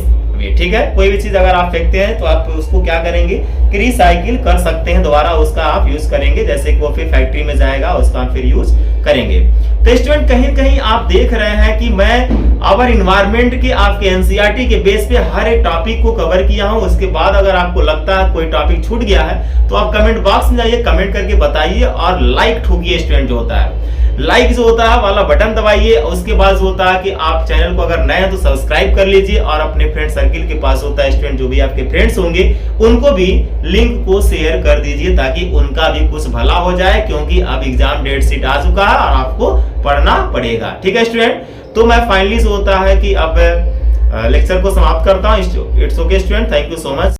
ठीक है, कोई भी चीज अगर आप फेंकते हैं तो आप उसको क्या करेंगे कि रिसाइकिल कर सकते हैं, दोबारा उसका आप यूज करेंगे, जैसे कि वो फिर फैक्ट्री में जाएगा उसका फिर यूज करेंगे। तो स्टूडेंट कहीं कहीं आप देख रहे हैं कि मैं आवर इन्वायरमेंट के आपके एनसीईआरटी के बेस पे हर एक टॉपिक को कवर किया हूं। उसके बाद अगर आपको लगता है कोई टॉपिक छूट गया है तो आप कमेंट बॉक्स में जाइए, कमेंट करके बताइए और लाइक ठोकिए। स्टूडेंट जो होता है लाइक जो होता है वाला बटन दबाइए, उसके बाद जो होता है कि आप चैनल को अगर नए हैं तो सब्सक्राइब कर लीजिए और अपने फ्रेंड सर्किल के पास होता है स्टूडेंट जो भी आपके फ्रेंड्स होंगे उनको भी लिंक को शेयर कर दीजिए ताकि उनका भी कुछ भला हो जाए, क्योंकि अब एग्जाम डेट शीट आ चुका है और आपको पढ़ना पड़ेगा। ठीक है स्टूडेंट, तो मैं फाइनली जो होता है कि अब लेक्चर को समाप्त करता हूँ। It's okay student, thank you so much.